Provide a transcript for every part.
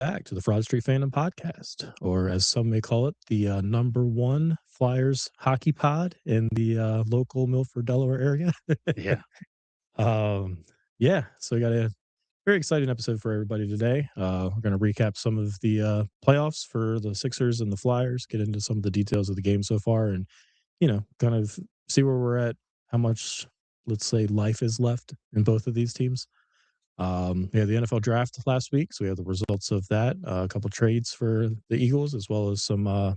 back to the Fraud Street Fandom Podcast, or as some may call it, the number one Flyers hockey pod in the local Milford, Delaware area. Yeah. um, yeah, so we got a very exciting episode for everybody today. We're going to recap some of the playoffs for the Sixers and the Flyers, get into some of the details of the game so far, and kind of see where we're at, how much, let's say, life is left in both of these teams. We had the NFL draft last week, so we have the results of that. A couple trades for the Eagles, as well as some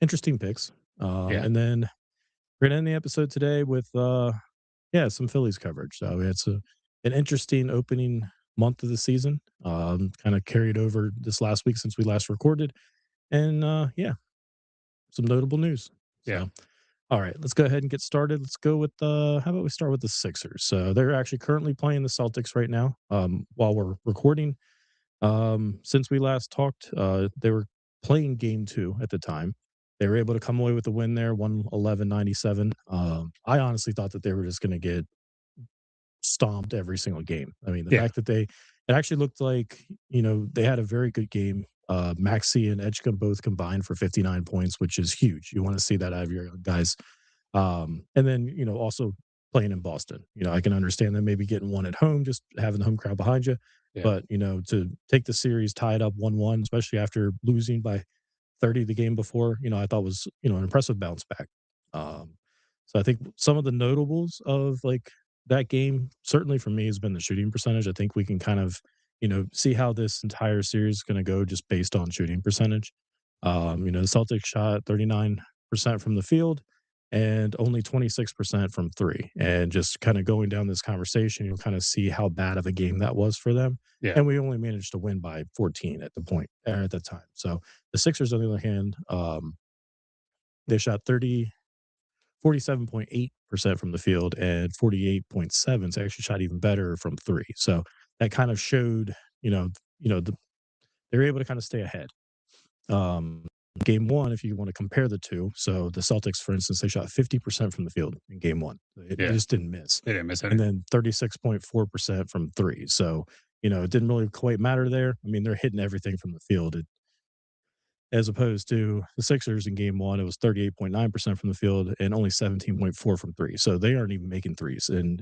interesting picks. Yeah. And then we're gonna end the episode today with some Phillies coverage. So we had an interesting opening month of the season, kind of carried over this last week since we last recorded, and some notable news. Yeah. So all right, let's go ahead and get started. Let's go with how about we start with the Sixers? So they're actually currently playing the Celtics right now. While we're recording, since we last talked, they were playing Game Two at the time. They were able to come away with the win there, 111-97. I honestly thought that they were just going to get stomped every single game. I mean, the Yeah. fact that it actually looked like, they had a very good game. Maxey and Edgecombe both combined for 59 points, which is huge. You want to see that out of your guys. And then, also playing in Boston. I can understand them maybe getting one at home, just having the home crowd behind you. Yeah. But, to take the series tied up 1-1, especially after losing by 30 the game before, I thought was, an impressive bounce back. So I think some of the notables of like that game, certainly for me, has been the shooting percentage. I think we can kind of, see how this entire series is going to go just based on shooting percentage. The Celtics shot 39% from the field and only 26% from three. And just kind of going down this conversation, you'll kind of see how bad of a game that was for them. Yeah. And we only managed to win by 14 at the point at that time. So the Sixers, on the other hand, they shot 47.8% from the field and 48.7. So they actually shot even better from three. So that kind of showed, they were able to kind of stay ahead. Game one, if you want to compare the two, so the Celtics, for instance, they shot 50% from the field in game one. They just didn't miss. They didn't miss any. And then 36.4% from three. So, it didn't really quite matter there. I mean, they're hitting everything from the field. As opposed to the Sixers in game one, it was 38.9% from the field and only 17.4 from three. So they aren't even making threes. And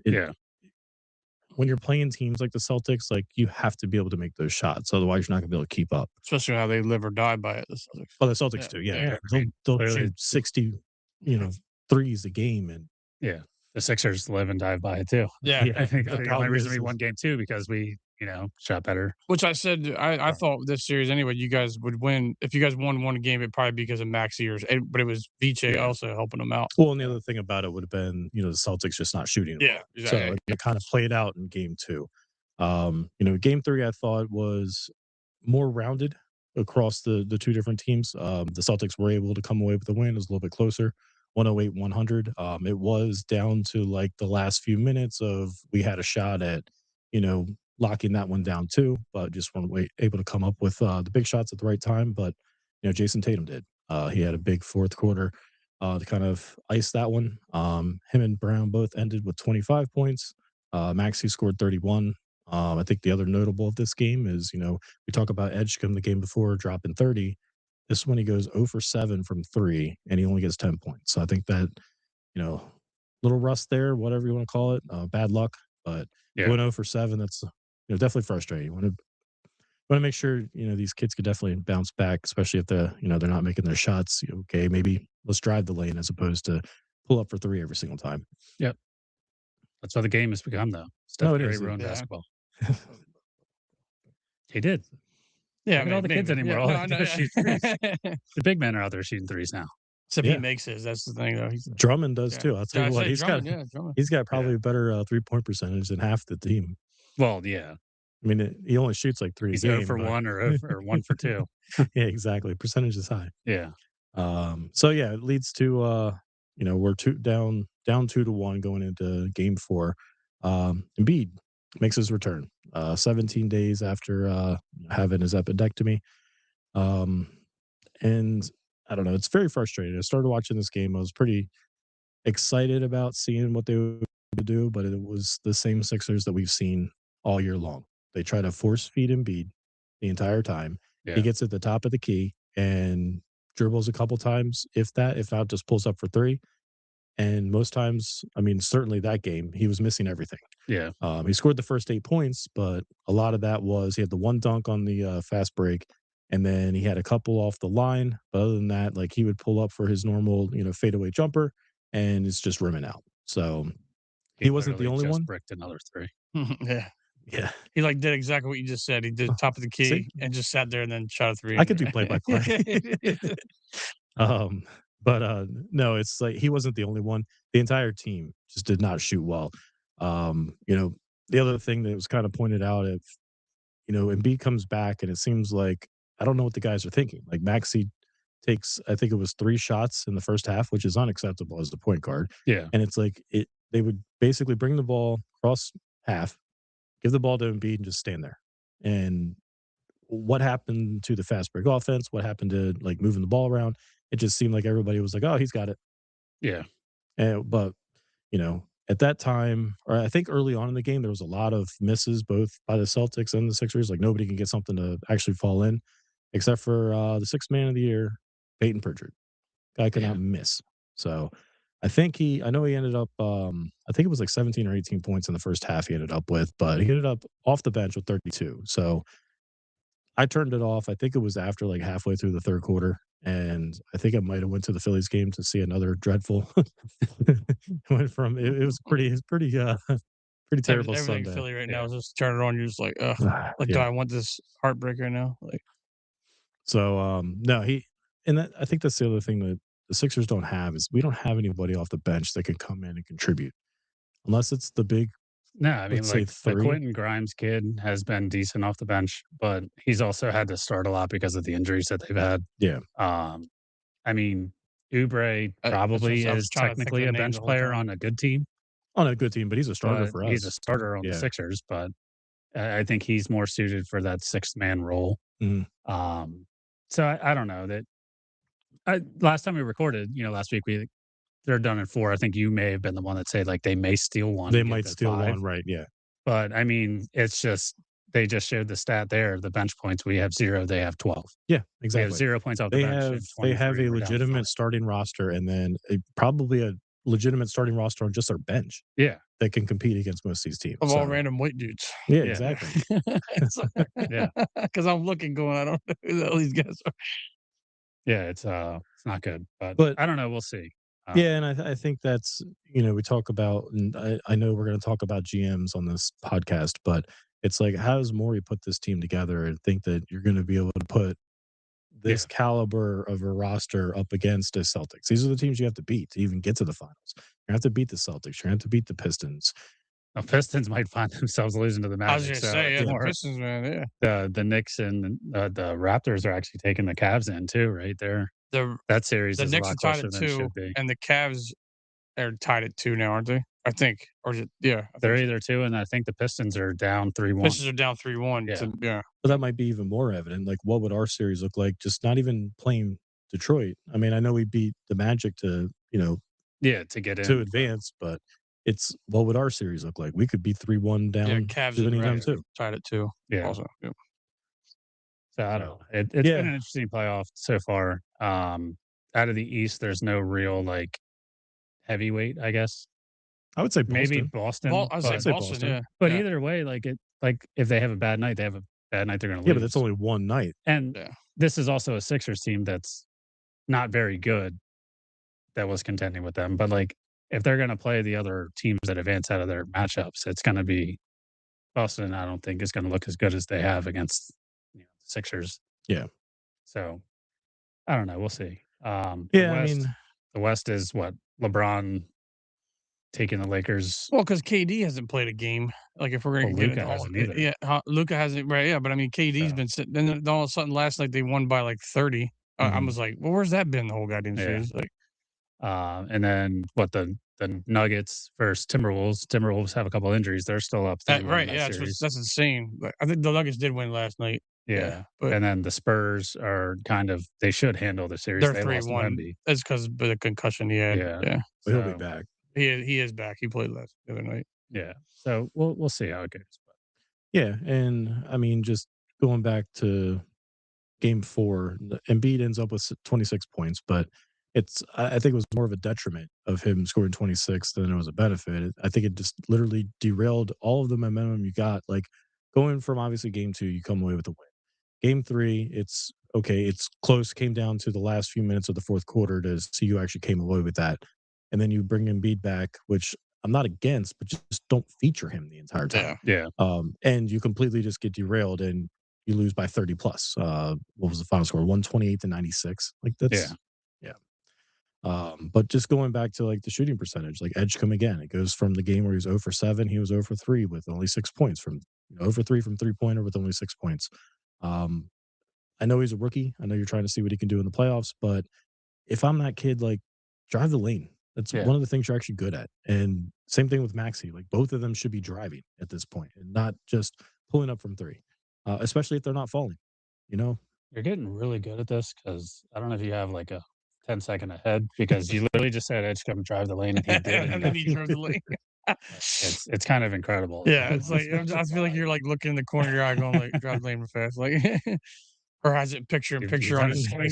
when you're playing teams like the Celtics, like you have to be able to make those shots. Otherwise, you're not gonna be able to keep up. Especially how they live or die by it. The Celtics. Well, the Celtics do, yeah. They'll shoot 60, threes a game, and the Sixers live and die by it too. Yeah. I think the the problem only reason is we won game two because we, shot better. Which I said, I thought this series anyway, you guys would win. If you guys won one game, it'd probably be because of Maxey but it was Viche also helping them out. Well, and the other thing about it would have been, the Celtics just not shooting. Yeah, exactly. So it kind of played out in game two. Game three I thought was more rounded across the two different teams. The Celtics were able to come away with the win. It was a little bit closer, 108-100. It was down to like the last few minutes of we had a shot at, locking that one down too, but just weren't able to come up with the big shots at the right time. But Jason Tatum did. He had a big fourth quarter to kind of ice that one. Him and Brown both ended with 25 points. Maxey scored 31. I think the other notable of this game is, we talk about Edgecombe the game before dropping 30. This one he goes 0 for 7 from three, and he only gets 10 points. So I think that, little rust there, whatever you want to call it, bad luck. But going 0 for 7, that's definitely frustrating. You want to make sure these kids could definitely bounce back, especially if they're not making their shots. Okay, maybe let's drive the lane as opposed to pull up for three every single time. Yep, that's what the game has become, though. No, it is. Ruined basketball. He did. Yeah, Look at all the kids anymore. All they do is shoot threes. The big men are out there shooting threes now. Except he makes his. That's the thing, though. Drummond does too. I'll tell you what, he's got probably a better 3-point percentage than half the team. Well, yeah. I mean, he only shoots like three. He's 0 for 1 or 1 for 2. Yeah, exactly. Percentage is high. Yeah. So yeah, it leads to we're down 2-1 going into game four. Embiid makes his return 17 days after having his appendectomy. And I don't know, it's very frustrating. I started watching this game. I was pretty excited about seeing what they would do, but it was the same Sixers that we've seen all year long. They try to force feed Embiid the entire time. Yeah. He gets at the top of the key and dribbles a couple times, if that, if not, just pulls up for three. And most times, I mean, certainly that game, he was missing everything. Yeah. He scored the first 8 points, but a lot of that was he had the one dunk on the fast break, and then he had a couple off the line. But other than that, like he would pull up for his normal, fadeaway jumper, and it's just rimming out. So he wasn't the literally only just one. bricked another 3. Yeah. Yeah, He like did exactly what you just said. He did top of the see, key and just sat there and then shot a 3. I could do play by play. Um, but no, it's like he wasn't the only one. The entire team just did not shoot well. The other thing that was kind of pointed out, if Embiid comes back and it seems like I don't know what the guys are thinking. Like Maxi takes, I think it was 3 shots in the first half, which is unacceptable as the point guard. Yeah. And it's like they would basically bring the ball across half, give the ball to Embiid, and just stand there. And what happened to the fast break offense? What happened to like moving the ball around? It just seemed like everybody was like, "Oh, he's got it." Yeah. But at that time, or I think early on in the game, there was a lot of misses both by the Celtics and the Sixers. Like nobody can get something to actually fall in, except for the sixth man of the year, Peyton Pritchard. Guy could not miss. So I know he ended up, I think it was like 17 or 18 points in the first half he ended up with, but he ended up off the bench with 32. So I turned it off. I think it was after like halfway through the third quarter. And I think I might have went to the Phillies game to see another dreadful. Went from it was pretty pretty terrible Everything Sunday. Philly right now is just turn it on. You're just like, ugh. Like, do Yeah. I want this heartbreak right now? Like, So no, I think that's the other thing that the Sixers don't have is we don't have anybody off the bench that can come in and contribute. Unless it's the big, No, I mean, let's say like the three. Quentin Grimes kid has been decent off the bench, but he's also had to start a lot because of the injuries that they've had. Yeah. I mean, Oubre probably I was is trying to think of technically the a name bench the whole player time. on a good team, On a good team, but he's a starter but for he's a us. starter on the Yeah. Sixers. But I think he's more suited for that sixth man role. Mhm. So I don't know that. Last time we recorded, last week they're done at 4. I think you may have been the one that said like they may steal one. They and get might to steal 5. one, right? Yeah. But I mean, it's just they just showed the stat there. The bench points we have 0, they have 12. Yeah, We have exactly. 0 points off the bench and They have 23. a We're down 5. legitimate starting roster and then probably a legitimate starting roster on just their bench Yeah, that can compete against most of these teams. Of all So, random white dudes. yeah, yeah, exactly. yeah, Because I'm looking, going, I don't know who the hell these guys are. yeah. It's not good, but But I don't know. We'll see. yeah, and I think that's we talk about, and I know we're going to talk about GMs on this podcast, but it's like how does Morey put this team together and think that you're going to be able to put this caliber of a roster up against the Celtics? These are the teams you have to beat to even get to the finals. You have to beat the Celtics. You have to beat the Pistons. The Pistons might find themselves losing to the I was Magic. gonna So say, it's yeah, the more Pistons, man, yeah. the Knicks and the Raptors are actually taking the Cavs in too, right there. The That series the is a Knicks are lot tied closer at than it 2, should be. and the Cavs are tied at 2 now, aren't they? I think, or is it? Yeah, I They're think either 2, and I think the Pistons are down 3-1. Pistons are down 3-1. Yeah. Yeah. But that might be even more evident. Like, what would our series look like? Just not even playing Detroit. I mean, I know we beat the Magic to Yeah, to get in. to advance, but it's what would our series look like? We could be 3-1 Yeah, down Cavs to and anytime Raptors too. tied at 2. Yeah. Also, yeah. So I don't know. It's been an interesting playoff so far. Out of the East, there's no real like heavyweight, I guess. I would say Maybe Boston. Boston. I say I'd say Boston, Boston. yeah. But yeah. either way, like if they have a bad night, they have a bad night. They're going to lose. Yeah, but it's only one night. And Yeah. this is also a Sixers team that's not very good. That was contending with them, but like if they're going to play the other teams that advance out of their matchups, it's going to be Boston. I don't think is going to look as good as they have against Sixers. Yeah. So I don't know. We'll see. Yeah, The West is what LeBron taking the Lakers. Well, because KD hasn't played a game. Like if we're going to get Luka into all, hasn't either. yeah, Luca hasn't, right? Yeah, but I mean, KD's been sitting. Then all of a sudden, last night they won by like 30. I was like, well, where's that been the whole goddamn series? Like, and then what the Nuggets versus Timberwolves. Timberwolves have a couple injuries. They're still up 3-1 right? in Yeah, that series. that's insane. But I think the Nuggets did win last night. Yeah, but and then the Spurs are they should handle the series. they're They lost 3-1. Wemby. That's because of the concussion he had. Yeah. But he'll be back. He is back. He played the other night. Yeah. So we'll see how it goes. Yeah, and I mean, just going back to game 4, Embiid ends up with 26 points, but I think it was more of a detriment of him scoring 26 than it was a benefit. I think it just literally derailed all of the momentum you got. Like going from obviously game 2, you come away with the win. Game 3, it's okay, it's close, came down to the last few minutes of the fourth quarter to see who actually came away with that. And then you bring Embiid back, which I'm not against, but just don't feature him the entire time. Yeah. And you completely just get derailed and you lose by 30 plus. What was the final score? 128 to 96. Like that's yeah. But just going back to like the shooting percentage, like Edgecombe again, it goes from the game where he was 0 for 7, he was 0 for 3 with only 6 points from 0 for 3 from 3-pointer with only 6 points. I know he's a rookie. I know you're trying to see what he can do in the playoffs, but if I'm that kid, like drive the lane. That's one of the things you're actually good at. And same thing with Maxey. Like both of them should be driving at this point and not just pulling up from 3, especially if they're not falling. You know, You're getting really good at this because I don't know if you have like a 10-second ahead because you literally just said Edge come drive the lane and he did, and then he drove the lane. it's kind of incredible. Yeah, it's like I feel like you're like looking in the corner of your eye, going like drive the lane real fast, like or has it picture in picture on his screen.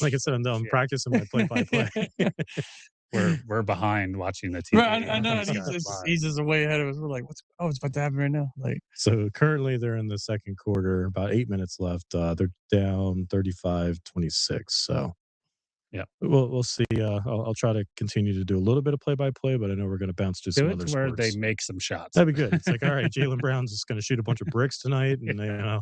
Like I said, I'm practicing my play-by-play. We're behind watching the TV. Right, I know. He's just way ahead of us. We're like, it's about to happen right now. Like, so currently they're in the second quarter, about 8 minutes left. They're down 35-26. So yeah, we'll see. I'll try to continue to do a little bit of play-by-play, but I know we're going to bounce to some other where sports. they make some shots. That'd be good. It's like, all right, Jaylen Brown's just going to shoot a bunch of bricks tonight, and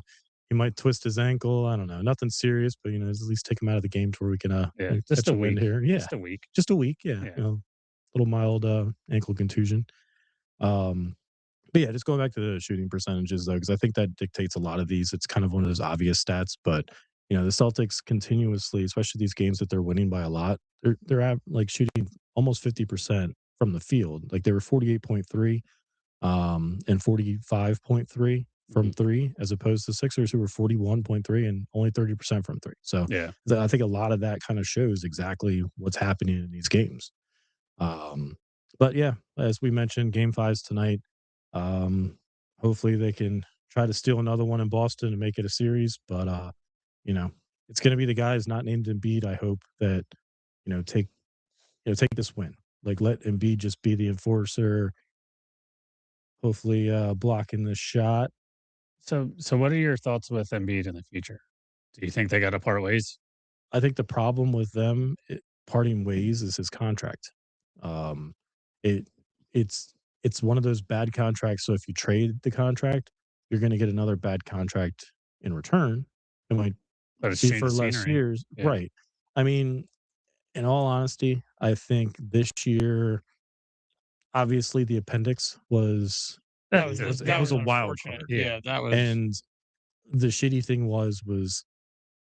he might twist his ankle. I don't know, nothing serious, but at least take him out of the game to where we can just a win week here. Yeah, just a week. Yeah, little mild ankle contusion. But yeah, just going back to the shooting percentages though, because I think that dictates a lot of these. It's kind of one of those obvious stats, but the Celtics continuously, especially these games that they're winning by a lot, they're like shooting almost 50% from the field. Like they were 48.3 and 45.3 from 3, as opposed to Sixers who were 41.3 and only 30% from 3. So I think a lot of that kind of shows exactly what's happening in these games. But yeah, as we mentioned, Game 5's tonight. Hopefully they can try to steal another one in Boston and make it a series. But it's going to be the guys not named Embiid. I hope that take this win. Like let Embiid just be the enforcer. Hopefully, blocking the shot. So what are your thoughts with Embiid in the future? Do you think they got to part ways? I think the problem with them parting ways is his contract. It's one of those bad contracts. So if you trade the contract, you're going to get another bad contract in return. It might be for less years, right? I mean, in all honesty, I think this year, obviously, the appendix was a wild card. Yeah, that was. And the shitty thing was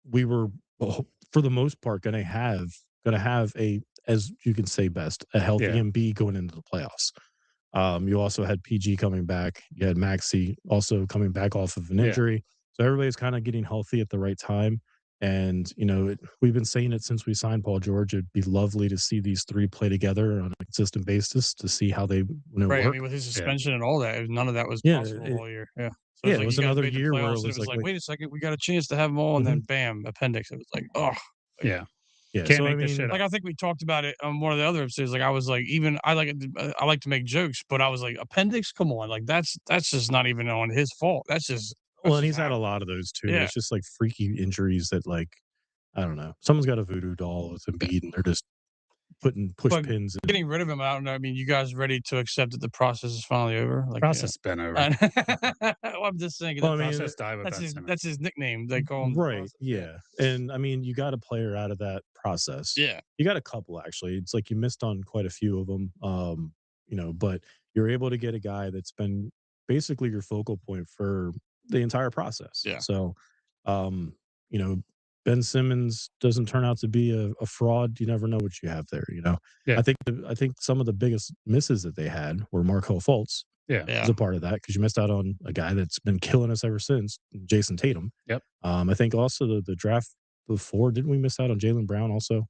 we were for the most part going to have a, as you can say best, a healthy MB going into the playoffs. You also had PG coming back. You had Maxey also coming back off of an injury. So everybody's kind of getting healthy at the right time. And, we've been saying it since we signed Paul George. It'd be lovely to see these three play together on a consistent basis to see how they right. work. I mean, with his suspension and all that, none of that was possible all year. Yeah. So it was another year where it was like, wait a second, we got a chance to have them all, and then bam, appendix. It was like, oh, yeah. Can't make this shit like I think we talked about it on one of the other episodes. Like I was like, I like to make jokes, but I was like, appendix, come on, like that's just not even on his fault. That's just and he's had a lot of those too. Yeah. It's just like freaky injuries that I don't know. Someone's got a voodoo doll with Embiid, and they're just putting push pins. Getting rid of him out. I mean, you guys ready to accept that the process is finally over? Like process has been over. I'm just saying. Well, that's his nickname. They call him. Right. Yeah. And I mean, you got a player out of that process. Yeah. You got a couple actually. It's like you missed on quite a few of them. But you're able to get a guy that's been basically your focal point for the entire process. Yeah. So, Ben Simmons doesn't turn out to be a fraud. You never know what you have there. Yeah. I think some of the biggest misses that they had were Markelle Fultz. Was a part of that because you missed out on a guy that's been killing us ever since, Jason Tatum. Yep. I think also the draft before, didn't we miss out on Jaylen Brown also?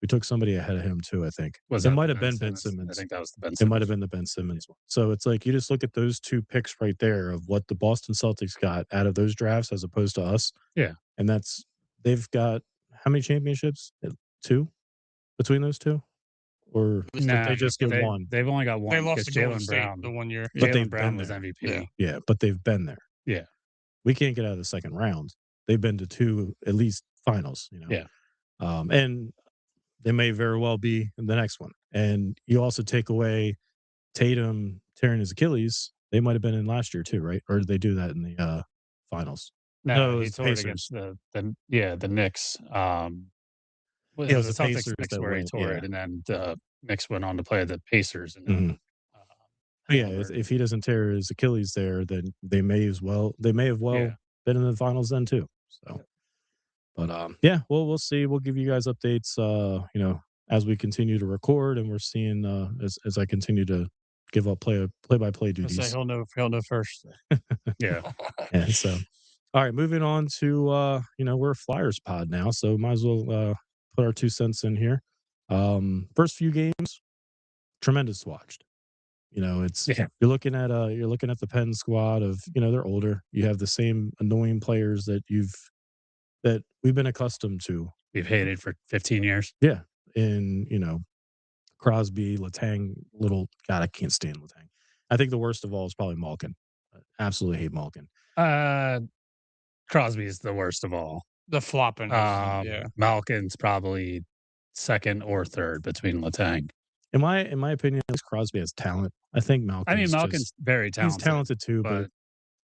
We took somebody ahead of him too, I think. Was It that might the have Ben been Ben Simmons? I Simmons. think that was the Ben It might have Simmons. been the Ben Simmons one. So it's like you just look at those 2 picks right there of what the Boston Celtics got out of those drafts as opposed to us. Yeah. And that's they've got how many championships? 2 between those 2? Or did Nah, they just get they 1? they've only got They one lost because to Golden Jaylen State Brown the one year. But Jaylen they've Brown been was there. MVP. Yeah, but they've been there. Yeah. We can't get out of the second round. They've been to 2 at least finals, you know. Yeah. And they may very well be in the next one. And you also take away Tatum tearing his Achilles. They might have been in last year too, right? Or did they do that in the finals? No, it No, he was the tore it Pacers. against the Knicks. Well, Yeah, it it was was the the Celtics Pacers Knicks that where he went. tore Yeah. it, and then the Knicks went on to play the Pacers, and then Mhm. But yeah, if he doesn't tear his Achilles there, then they may have Yeah. been in the finals then too. So, but yeah, well, we'll see. We'll give you guys updates. As we continue to record, and we're seeing as I continue to give up play by play I say duties. he'll know first. Yeah. And so, all right, moving on to we're a Flyers pod now, so might as well put our 2 cents in here. First few games, tremendous watched. It's Yeah. you're looking at the Penn squad of they're older. You have the same annoying players that we've been accustomed to. We've hated for 15 years. Yeah, in Crosby, Letang, God, I can't stand Letang. I think the worst of all is probably Malkin. I absolutely hate Malkin. Crosby is the worst of all. The flopping is Malkin's probably second or third between Letang. In my opinion, at least Crosby has talent. I think Malkin's very talented. He's talented too, but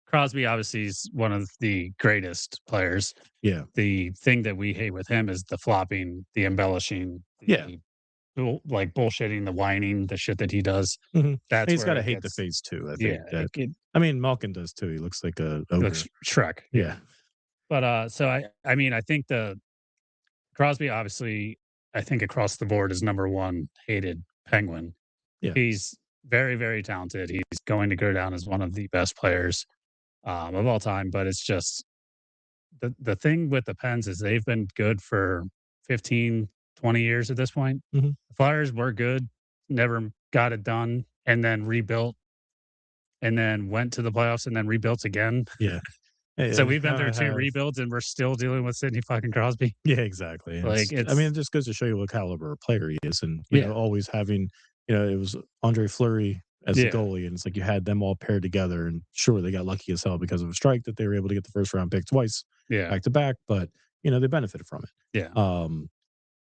Crosby obviously is one of the greatest players. yeah, The thing that we hate with him is the flopping, the embellishing, Yeah. like bullshitting, the whining, the shit that he does. Mhm. That's he's where got to it hate the gets- face too. I Yeah, think that. I mean, Malkin does too. He looks like a it ogre. looks Shrek. Yeah, But so I think the Crosby obviously I think across the board is number one hated Penguin. Yeah. He's very, very talented. He's going to go down as one of the best players of all time. But it's just the thing with the Pens is they've been good for 15, 20 years at this point. Mhm. The Flyers were good, never got it done, and then rebuilt, and then went to the playoffs and then rebuilt again. yeah. So we've been through 2 rebuilds and we're still dealing with Sidney fucking Crosby. Yeah, exactly. Like, I mean, it just goes to show you what caliber of player he is, and Yeah. always having, it was Andre Fleury as the Yeah. goalie, and it's like you had them all paired together, and sure, they got lucky as hell because of a strike that they were able to get the first round pick twice Yeah. back to back, but they benefited from it. Yeah.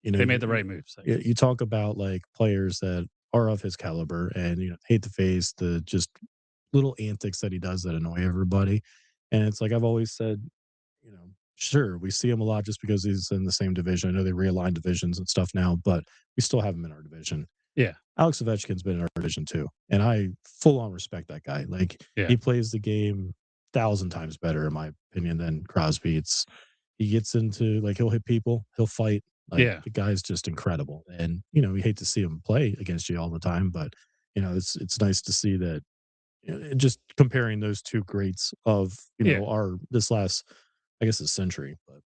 They made the right moves. You talk about like players that are of his caliber, and hate to face the just little antics that he does that annoy everybody, and it's like I've always said, sure, we see him a lot just because he's in the same division. I know they realigned divisions and stuff now, but we still have him in our division. Yeah. Alex Ovechkin's been in our division too, and I full on respect that guy. Like Yeah. he plays the game 1,000 times better, in my opinion, than Crosby. He gets into like he'll hit people, he'll fight. Like Yeah. the guy's just incredible, and we hate to see him play against you all the time, but it's nice to see that. Just comparing those 2 greats of Yeah. our this last, I guess, a century, but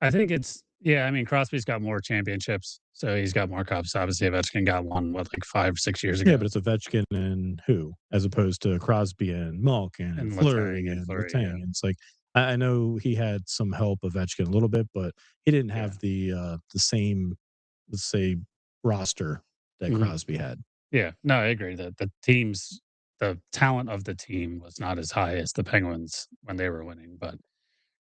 I think I mean, Crosby's got more championships, so he's got more cups. Obviously, Ovechkin got one, like 5, 6 years ago. yeah, but it's Ovechkin and who, as opposed to Crosby and Malkin and Fleury and Letang. yeah. And it's like I know he had some help Ovechkin a little bit, but he didn't have the same, let's say, roster that Mhm. Crosby had. Yeah. No, I agree that the talent of the team was not as high as the Penguins when they were winning. But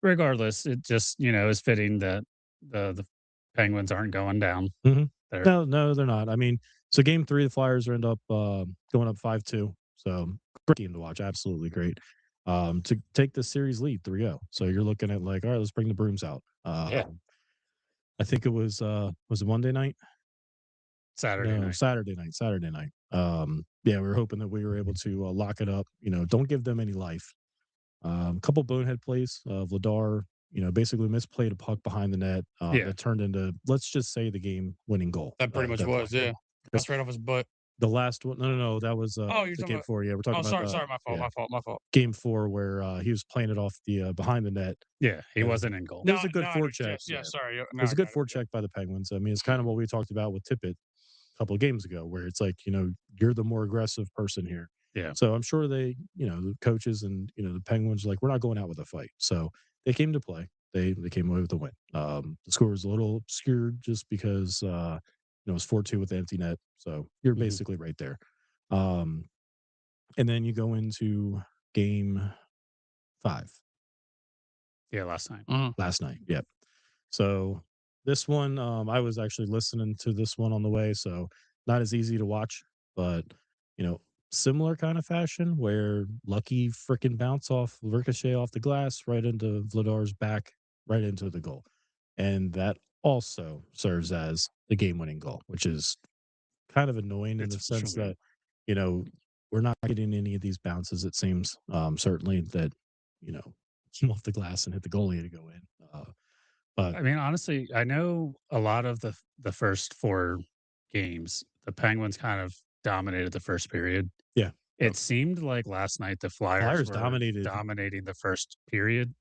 regardless, it just, is fitting that the Penguins aren't going down. Mhm. They're- No, they're not. I mean, so game 3, the Flyers end up going up 5-2. So great game to watch. Absolutely great. To take the series lead 3-0. So you're looking at like, all right, let's bring the brooms out. Yeah. I think it was it Monday night? Saturday No, night. Saturday night. Yeah, we were hoping that we were able to lock it up. Don't give them any life. Couple bonehead plays. Vladar, basically misplayed a puck behind the net. Yeah. That turned into, let's just say, the game-winning goal. That pretty much that was, play. yeah. That's right off his butt. The last one, no, that was Oh, you're the talking game about. 4. Yeah, we're talking Oh, about sorry, my fault, yeah, my fault. game 4 where he was playing it off the behind the net. Yeah, he Uh, wasn't in goal. It was a good No, I forecheck. understand. Yeah, Yeah, sorry. it Now was I a good got it. Yeah. forecheck by the Penguins. I mean, it's kind of what we talked about with Tippett a couple of games ago, where it's like, you're the more aggressive person here. Yeah. So I'm sure the coaches and the Penguins are like, we're not going out with a fight. So they came to play. They came away with a win. The score was a little obscured just because it was 4-2 with the empty net. So you're Mhm. basically right there. And then you go into game 5 Yeah, last night. last night. Yep. So this one, I was actually listening to this one on the way, so not as easy to watch, but you know, similar kind of fashion where lucky freaking bounce off ricochet off the glass right into Vladar's back, right into the goal, and that also serves as the game-winning goal, which is kind of annoying in It's the sense frustrating. that you know we're not getting any of these bounces. It seems certainly that came off the glass and hit the goalie to go in. But I mean, honestly, I know a lot of the first 4 games, the Penguins kind of dominated the first period. yeah, It seemed like last night the Flyers Flyers were dominated. dominating the first period,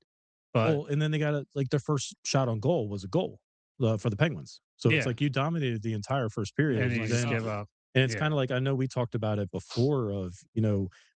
but Well, and then they got like their first shot on goal was a goal for the Penguins. So it's yeah, like you dominated the entire first period, and It's you like, just then give up. and it's Yeah, kind of like I know we talked about it before of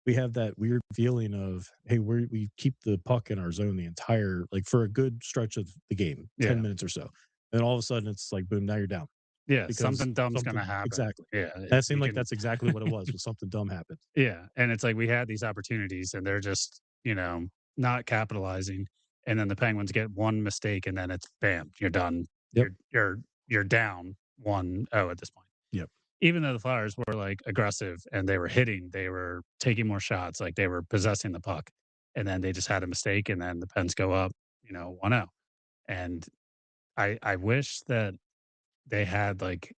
we have that weird feeling of hey we keep the puck in our zone the entire like for a good stretch of the game, yeah, 10 minutes or so, and all of a sudden it's like boom, now you're down yeah. because Something dumb's something gonna happen. exactly. Yeah, That seemed you like can. that's exactly what it was something dumb happened. Yeah, and it's like we had these opportunities, and they're just not capitalizing. And then the Penguins get one mistake, and then it's bam, you're done. Yep. You're down 1-0 at this point. Yep. Even though the Flyers were like aggressive and they were hitting, they were taking more shots, like they were possessing the puck, and then they just had a mistake, and then the Pens go up, 1-0. And I wish that they had like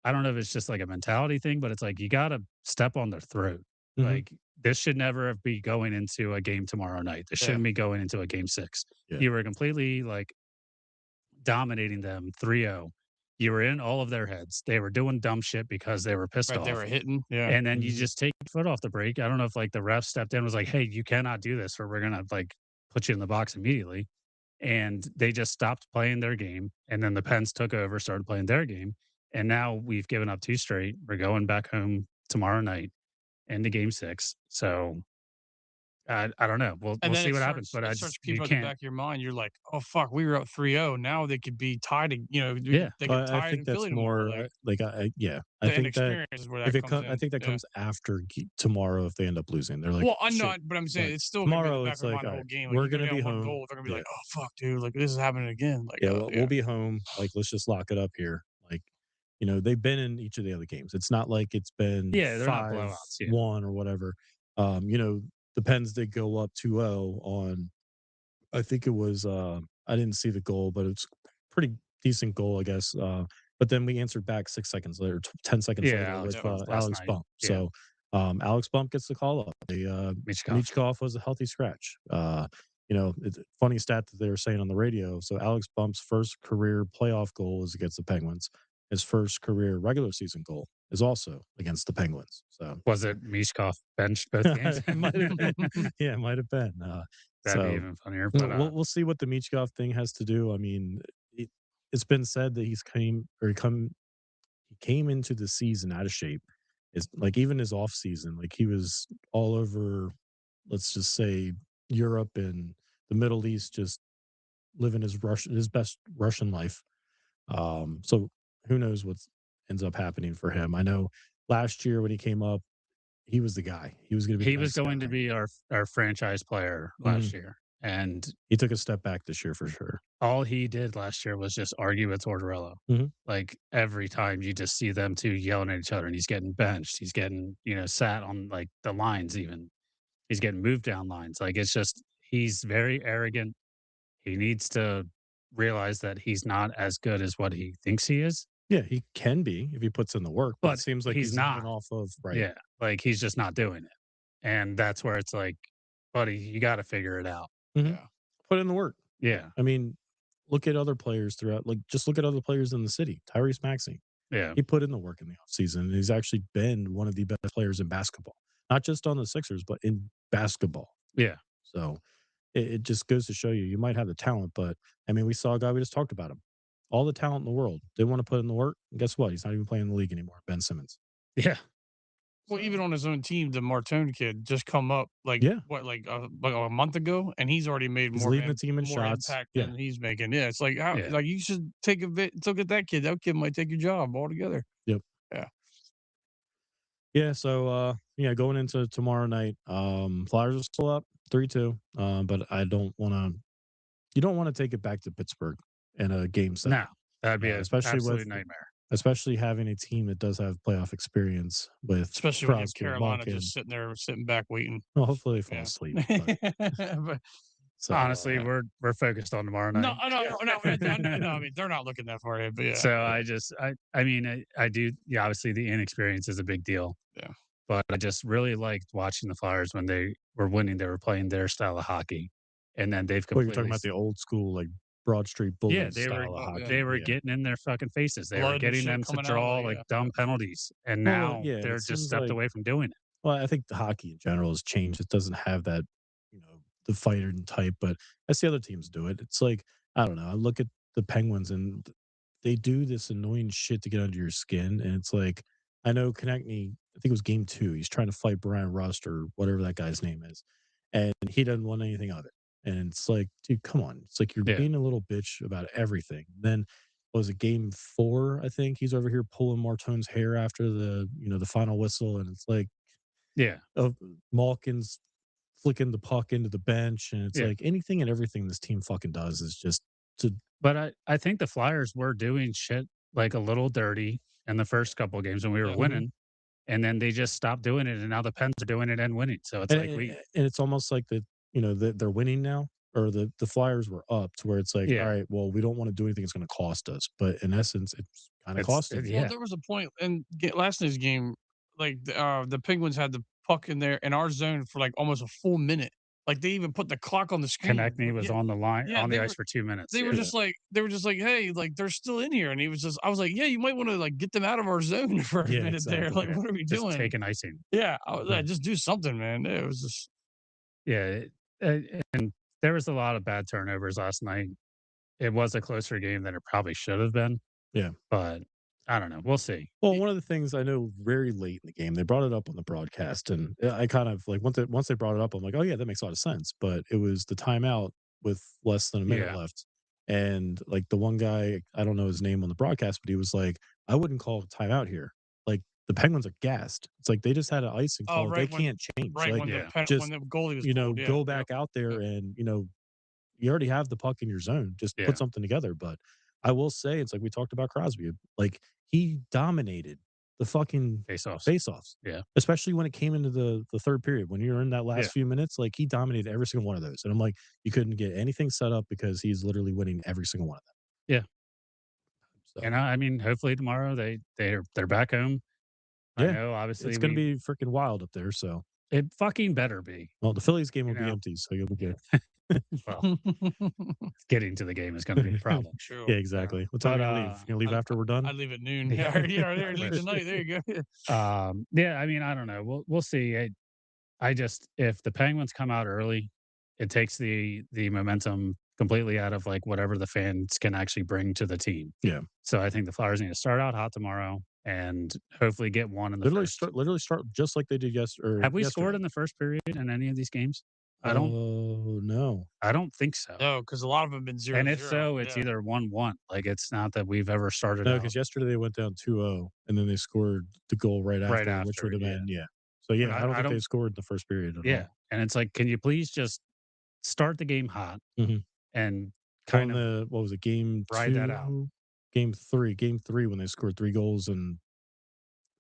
I don't know if it's just like a mentality thing, but it's like you got to step on their throat. Mhm. Like this should never be going into a game tomorrow night. This Yeah. shouldn't be going into a game 6. Yeah. You were completely like dominating them 3-0. You were in all of their heads. They were doing dumb shit because they were pissed right, they off. were hitting. Yeah. And then you Mhm. just take your foot off the brake. I don't know if like the ref stepped in and was like, "Hey, you cannot do this or we're going to like put you in the box immediately." And they just stopped playing their game. And then the Pens took over, started playing their game. And now we've given up 2 straight. We're going back home tomorrow night into game 6. So I don't know. We'll And we'll then see what happens. But it I starts just you creeping up the can't. back of your mind. You're like, "Oh, fuck, we were up 3-0. Now they could be tied, Yeah. they could I tie it think in that's Philly tomorrow." more Like, like yeah. I the think that inexperience is where if that it comes I in. think that Yeah. comes after tomorrow if they end up losing. They're like, Well, I'm shit. not, but I'm saying But it's still gonna be in the tomorrow back it's of their like, mind the all whole right, game. Like, we're you go gonna be down 1 home. goal, they're gonna be Yeah. like, "Oh, fuck, dude, like, this is happening again." Like, Yeah, yeah. we'll be home. Like, let's just lock it up here. Like, they've been in each of the other games. It's not like it's been Yeah, they're not five blowouts. Yeah. one or whatever. The Pens did go up 2-0 on I think it was I didn't see the goal, but it's pretty decent goal, I guess. But then we answered back 6 seconds later, 10 seconds Yeah, later Alex with Bump last Alex night. Bump. Yeah. So Alex Bump gets the call up. Michkov. Michkov was a healthy scratch. It's a funny stat that they were saying on the radio. So Alex Bump's first career playoff goal is against the Penguins. His first career regular season goal is also against the Penguins. So Was it Michkov benched both games? it might have been. Yeah, it might have been. That'd be So even funnier. we'll But we'll see what the Michkov thing has to do. I mean, it's been said that he came into the season out of shape. Is like even his off season, like he was all over. Let's just say Europe and the Middle East, just living his best Russian life. So who knows what ends up happening for him? I know last year when he came up, he was the guy. He was going to be he the was next going to guy. be our franchise player Mhm. last year. And He took a step back this year for sure. all he did last year was just argue with Tortorella. Mhm. Like every time you just see them two yelling at each other and he's getting benched. He's getting, sat on like the lines even. He's getting moved down lines. Like it's just he's very arrogant. He needs to realize that he's not as good as what he thinks he is. Yeah, he can be if he puts in the work, but it But seems like he's he's living not. off of right. Yeah. Like he's just not doing it. And that's where it's like, buddy, you gotta figure it out. Mhm. Yeah. Put in the work. Yeah. I mean, look at other players throughout. Like, just look at other players in the city. Tyrese Maxey. Yeah. He put in the work in the offseason, and he's actually been one of the best players in basketball, not just on the Sixers, but in basketball. Yeah. So it just goes to show you might have the talent, but I mean, we saw a guy we just talked about him. All the talent in the world. They want to put in the work. And guess what? He's not even playing in the league anymore. Ben Simmons. Yeah. Well, even on his own team, the Martone kid just come up Yeah. like a month ago, and he's already made He's more leading the team in more shots. impact Yeah. than he's making. Yeah, it's like how Yeah. like you should take a bit look at that kid. That kid might take your job altogether. Yep. Yeah. Yeah. So yeah, going into tomorrow night, Flyers are still up 3-2. But I don't wanna you don't want to take it back to Pittsburgh in a game set. No, that'd be an Especially absolute with nightmare. especially having a team that does have playoff experience with Especially when you have Crosby and Carolina Malkin. just sitting back waiting. Well, hopefully they fall Yeah. asleep. But, But so Honestly, we're focused on tomorrow no, night. no. I mean, they're not looking that far ahead, but yeah. So I mean, I do. Yeah, obviously the inexperience is a big deal. Yeah. But I just really liked watching the Flyers when they were winning. They were playing their style of hockey, and then they've well, you're completely. talking about the old school, like Broad Street Yeah, Bullies style of hockey. they were Yeah. getting in their fucking faces. They were Blood and getting shit them to coming out, draw like, like yeah. dumb penalties, and Well, now yeah, and they're it just seems stepped like away from doing it. well, I think the hockey in general has changed. It doesn't have that, the fighter type, but as the other teams do it, it's like I don't know. I look at the Penguins and they do this annoying shit to get under your skin, and it's like I know Konechny. I think it was game 2. He's trying to fight Brian Rust or whatever that guy's name is, and he doesn't want anything of it. And it's like, dude, come on! It's like you're Yeah. being a little bitch about everything. Then what was it game 4? I think he's over here pulling Martone's hair after the final whistle, and it's like Yeah, Malkin's flicking the puck into the bench, and it's Yeah. like anything and everything this team fucking does is just to but I think the Flyers were doing shit like a little dirty in the first couple of games when we were Yeah. winning, and then they just stopped doing it, and now the Pens are doing it and winning. So it's and, like we, and it's almost like that they're winning now, or the Flyers were up to where it's like, all Yeah. right, well, we don't want to do anything that's going to cost us, but in essence, it's kind of It's- costing. it- us. Yeah. Well, there was a point in last night's game, like the Penguins had the puck in there in our zone for like almost a full minute. Like they even put the clock on the screen. Konechny was Yeah, on the line yeah, on the they ice were- for 2 minutes. They were Yeah. just like hey, like they're still in here, and I was like, yeah, you might want to like get them out of our zone for a Yeah, minute there. exactly. Like, what are we just doing? taking icing. Yeah, I was like, just do something, man. It was just Yeah, and there was a lot of bad turnovers last night. It was a closer game than it probably should have been. Yeah. But I don't know. We'll see. Well, one of the things I know very late in the game, they brought it up on the broadcast, and I kind of like once they brought it up, I'm like, oh yeah, that makes a lot of sense. But it was the timeout with less than a minute Yeah. left, and like the one guy, I don't know his name on the broadcast, but he was like, I wouldn't call a timeout here. Like the Penguins are gassed. It's like they just had an icing call. right They when- can't change. right Like when yeah, just, when the goalie was go pulled, yeah, back out there and you already have the puck in your zone. Just Yeah. put something together. But I will say, it's like we talked about Crosby. Like he dominated the fucking face-offs. face-offs. Yeah. Especially when it came into the third period. When you're in that last Yeah. few minutes, like he dominated every single one of those. And I'm like, you couldn't get anything set up because he's literally winning every single one of them. Yeah. So, And I mean, hopefully tomorrow they're back home. I Yeah, know, obviously, it's going to be freaking wild up there. So, it fucking better be. well, the Phillies game will You be know. empty, so you'll be good. Well, getting to the game is going to be a problem. True. Yeah, exactly. What time But, are you leave? You gonna leave after we're done? I leave at noon. Yeah. Yeah, leave tonight. There you go. Yeah, I mean, I don't know. We'll see. I just if the Penguins come out early, it takes the momentum completely out of like whatever the fans can actually bring to the team. Yeah. So I think the Flyers need to start out hot tomorrow and hopefully get one in the first. Literally start just like they did yesterday. Have we scored in the first period in any of these games? I Oh no. don't think so. No, because a lot of them have been 0-0. And if so, it's either 1-1. Like it's not that we've ever started No, out. because yesterday they went down 2-0, and then they scored the goal right after, which after, would have yeah. been So yeah, I I don't think don't- they scored in the first period at Yeah. all. And it's like, can you please just start the game hot Mhm. and Kind kind of what was it, game ride that out. 2? Game 3 when they scored 3 goals in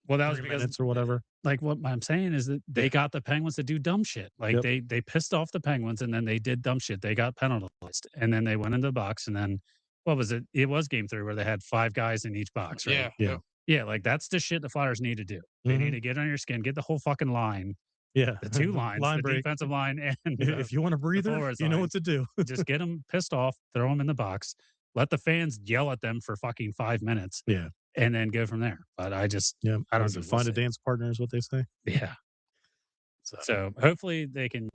well, that was 3 because minutes or whatever. like what I'm saying is that they got the Penguins to do dumb shit. Like Yep. they pissed off the Penguins and then they did dumb shit. They got penalized and then they went into the box and then what was it? It was game 3 where they had 5 guys in each box, right? Yeah. Yeah, like that's the shit the Flyers need to do. They need to get on your skin, get the whole fucking line, Yeah. the 2 lines, Line the break. defensive line and If you want a breather, forwards you know line. what to do. just get them pissed off, throw them in the box, let the fans yell at them for fucking 5 minutes. Yeah. and then go from there. But I Yeah, don't what is know. it? We'll Find a see. dance partner is what they say. Yeah. So, So hopefully they can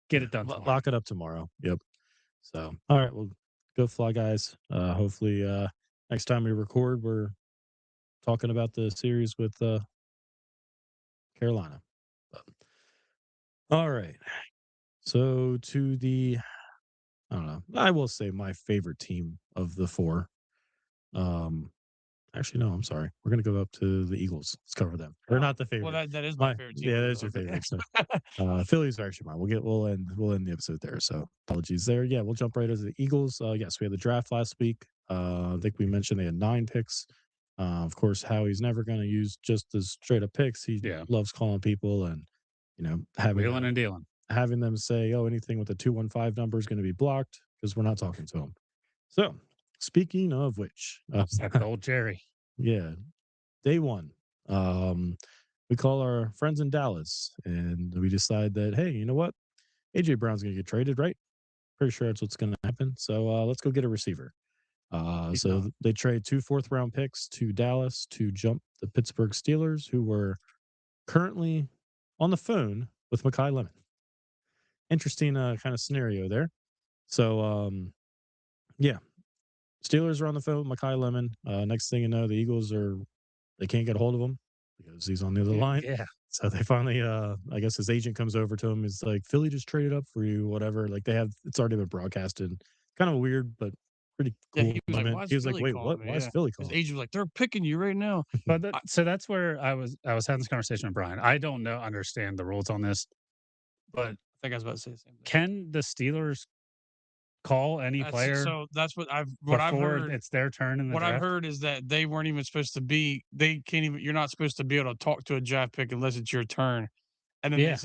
get it done tomorrow. lock it up tomorrow. Yep. So, all right, well, go Fly guys. Hopefully, next time we record, we're talking about the series with Carolina. But, all right. So to the, I don't know. I will say my favorite team of the four. Actually, no, I'm sorry. We're gonna go up to the Eagles. Let's cover them. They're not the favorite. Well, that is my favorite team. Yeah, that is your favorite. So, Phillies are actually mine. We'll end the episode there. So apologies there. Yeah, we'll jump right into the Eagles. Yes, we had the draft last week. I think we mentioned they had 9 picks. Of course, Howie's never going to use just the straight up picks. He loves calling people and Wheeling and dealing. having them say, "Oh, anything with a 215 number is going to be blocked," because we're not talking to them. So, speaking of which, Except old Jerry. yeah, day one, we call our friends in Dallas and we decide that, hey, you know what? AJ Brown's going to get traded, right? Pretty sure that's what's going to happen. So let's go get a receiver. So they trade 2 4th-round picks to Dallas to jump the Pittsburgh Steelers, who were currently on the phone with Mekhi Lemon. Interesting kind of scenario there. So, yeah, Steelers are on the phone with Mekhi Lemon. Next thing you know, the Eagles they can't get a hold of him because he's on the other line. Yeah. So they finally, I guess his agent comes over to him. He's like, Philly just traded up for you, whatever. Like it's already been broadcasted. Kind of weird, but pretty Yeah, cool. he was like, "Why He is was like, Philly wait, calling what? me?" Why is Yeah. Philly His calling? agent was like, "They're picking you right now." But so that's where I was having this conversation with Brian. I don't understand the rules on this, but I think I was about to say the same thing. can the Steelers call any player So that's what I've before heard. it's their turn in the What I've draft? heard is that they weren't even supposed to be. They can't even. You're not supposed to be able to talk to a draft pick unless it's your turn. And then they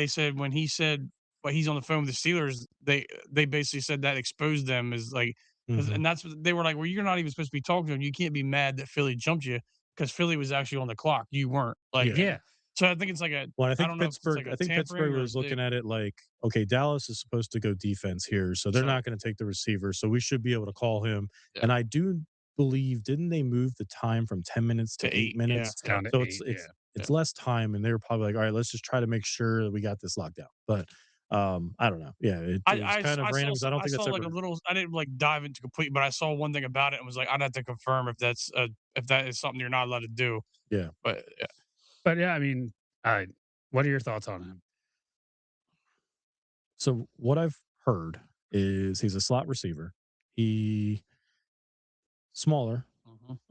said when he said, "But he's on the phone with the Steelers," they basically said that exposed them as like, and that's what they were like. Well, you're not even supposed to be talking to him. You can't be mad that Philly jumped you because Philly was actually on the clock. You weren't. Like, Yeah. So I think it's like Well, I I think don't know if it's like I a think tampering Pittsburgh or was looking at it like, okay, Dallas is supposed to go defense here, so they're not going to take the receiver, so we should be able to call him. Yeah. And I do believe, didn't they move the time from 10 minutes to 8 minutes? It's down to So 8, it's less time, and they were probably like, all right, let's just try to make sure that we got this locked down. But I don't know. Yeah, it was kind of random because I don't think saw that's like ever. a little. I didn't like dive into complete, but I saw one thing about it and was like, I'd have to confirm if that is something you're not allowed to do. Yeah. But yeah. But yeah, I mean, what are your thoughts on him? So what I've heard is he's a slot receiver. He smaller.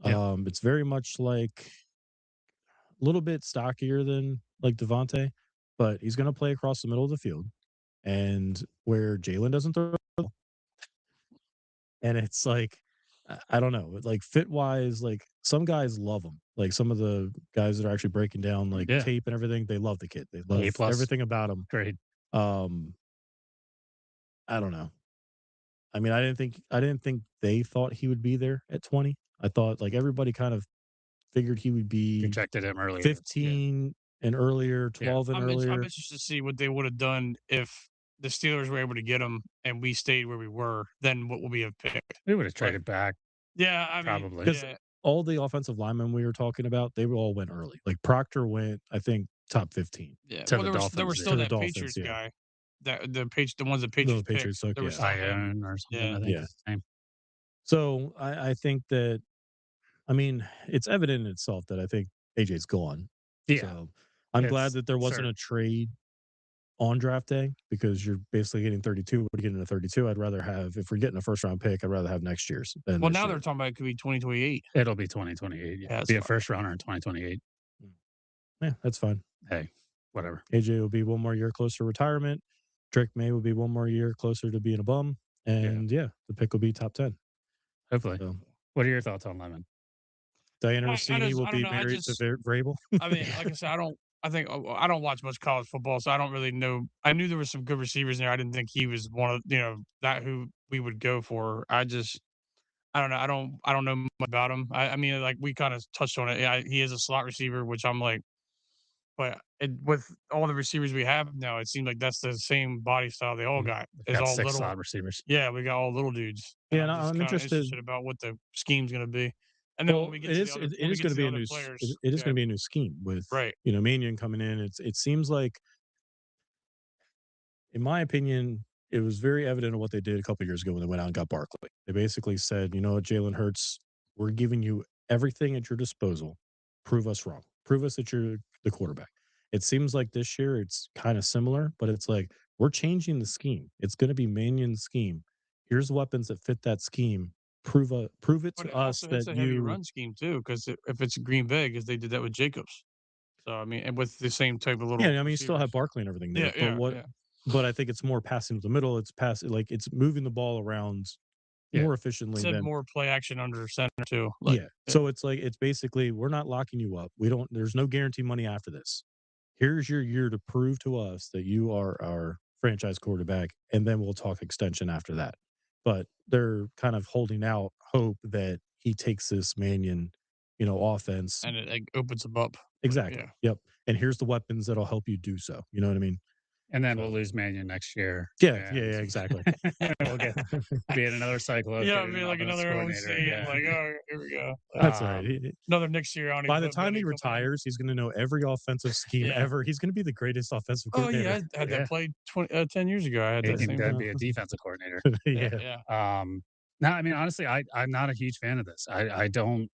It's very much like a little bit stockier than like Devontae, but he's going to play across the middle of the field, and where Jalen doesn't throw, and it's like I don't know, like fit wise, like some guys love him. Like some of the guys that are actually breaking down like tape and everything, they love the kid. They love everything about him. Great. I don't know. I mean, I didn't think they thought he would be there at 20. I thought like everybody kind of figured he would be Rejected him earlier. 15 and earlier, 12 and earlier. I'm interested to see what they would have done if the Steelers were able to get him and we stayed where we were. Then what would we have picked? We would have traded back. Yeah, I mean, probably. Because all the offensive linemen we were talking about, they all went early. Like Proctor went, I think, top 15. Yeah, To well, the there Dolphins, was still To the that Dolphins, Patriots yeah. guy, that the ones that The Patriots Patriots picked. took, There was yeah. still him. Ione or something. Yeah. I think Yeah. is his name. So I think that, I mean, it's evident in itself that I think AJ's gone. Yeah. So I'm glad It's that there wasn't certain. a trade on draft day because you're basically getting 32. We're getting a 32. I'd rather have, if we're getting a first round pick, I'd rather have next year's. Than Well, this now year. they're talking about it could be 2028. It'll be 2028. Yeah. that's Be a fine. first rounder in 2028. Yeah, that's fine. Hey, whatever. AJ will be one more year closer to retirement. Drake May will be one more year closer to being a bum. And yeah, the pick will be top 10. Hopefully. So, What are your thoughts on Lemon? Diana I Rossini will don't be know. married to Vrabel. I mean, like I said, I don't watch much college football, so I don't really know. I knew there was some good receivers there. I didn't think he was one of that who we would go for. I don't know. I don't know much about him. I mean, like we kind of touched on it. Yeah, he is a slot receiver, which I'm like, but with all the receivers we have now, it seems like that's the same body style they all got. We've Is got all 6 little. slot receivers. Yeah, we got all little dudes. Yeah, I'm and just I'm kind of interested. interested about what the scheme's going to be. And then when Well, we get to the other, it when we is get going to to the be a other new players, it is yeah, going to be a new scheme with right. Mannion coming in. It seems like, in my opinion, it was very evident of what they did a couple years ago when they went out and got Barkley. They basically said, you know what, Jalen Hurts, we're giving you everything at your disposal. Prove us wrong. Prove us that you're the quarterback. It seems like this year it's kind of similar, but it's like we're changing the scheme. It's going to be Mannion's scheme. Here's weapons that fit that scheme. Prove it But to it us also hits that a heavy you run scheme too, because if it's Green Bay, because they did that with Jacobs. So I mean, and with the same type of little yeah, I mean, you still have receivers. Barkley and everything there, Yeah, yeah, yeah. but I think it's more passing to the middle. It's like it's moving the ball around Yeah. more efficiently Said than more play action under center too. Like, yeah. So it's like it's basically we're not locking you up. We don't. There's no guarantee money after this. Here's your year to prove to us that you are our franchise quarterback, and then we'll talk extension after that. But they're kind of holding out hope that he takes this Mannion, offense. and it like, opens them up. Like, Exactly. yeah. Yep. And here's the weapons that'll help you do so. You know what I mean? And then we'll So lose Mannion next year, yeah, yeah, and yeah, exactly. we'll be in another cycle of Yeah, I getting an mean, like offense another OC, coordinator. and Yeah. like, oh, here we go. That's all right. Um, Another next year. I don't By even the put time he Benny coming in. retires, he's going to know every offensive scheme Yeah. ever. He's going to be the greatest offensive Oh yeah, coordinator. I had yeah. that played 10 years ago. I had that He same can thing. be a defensive coordinator. Yeah, Yeah. yeah. No, I mean honestly, I'm not a huge fan of this. I don't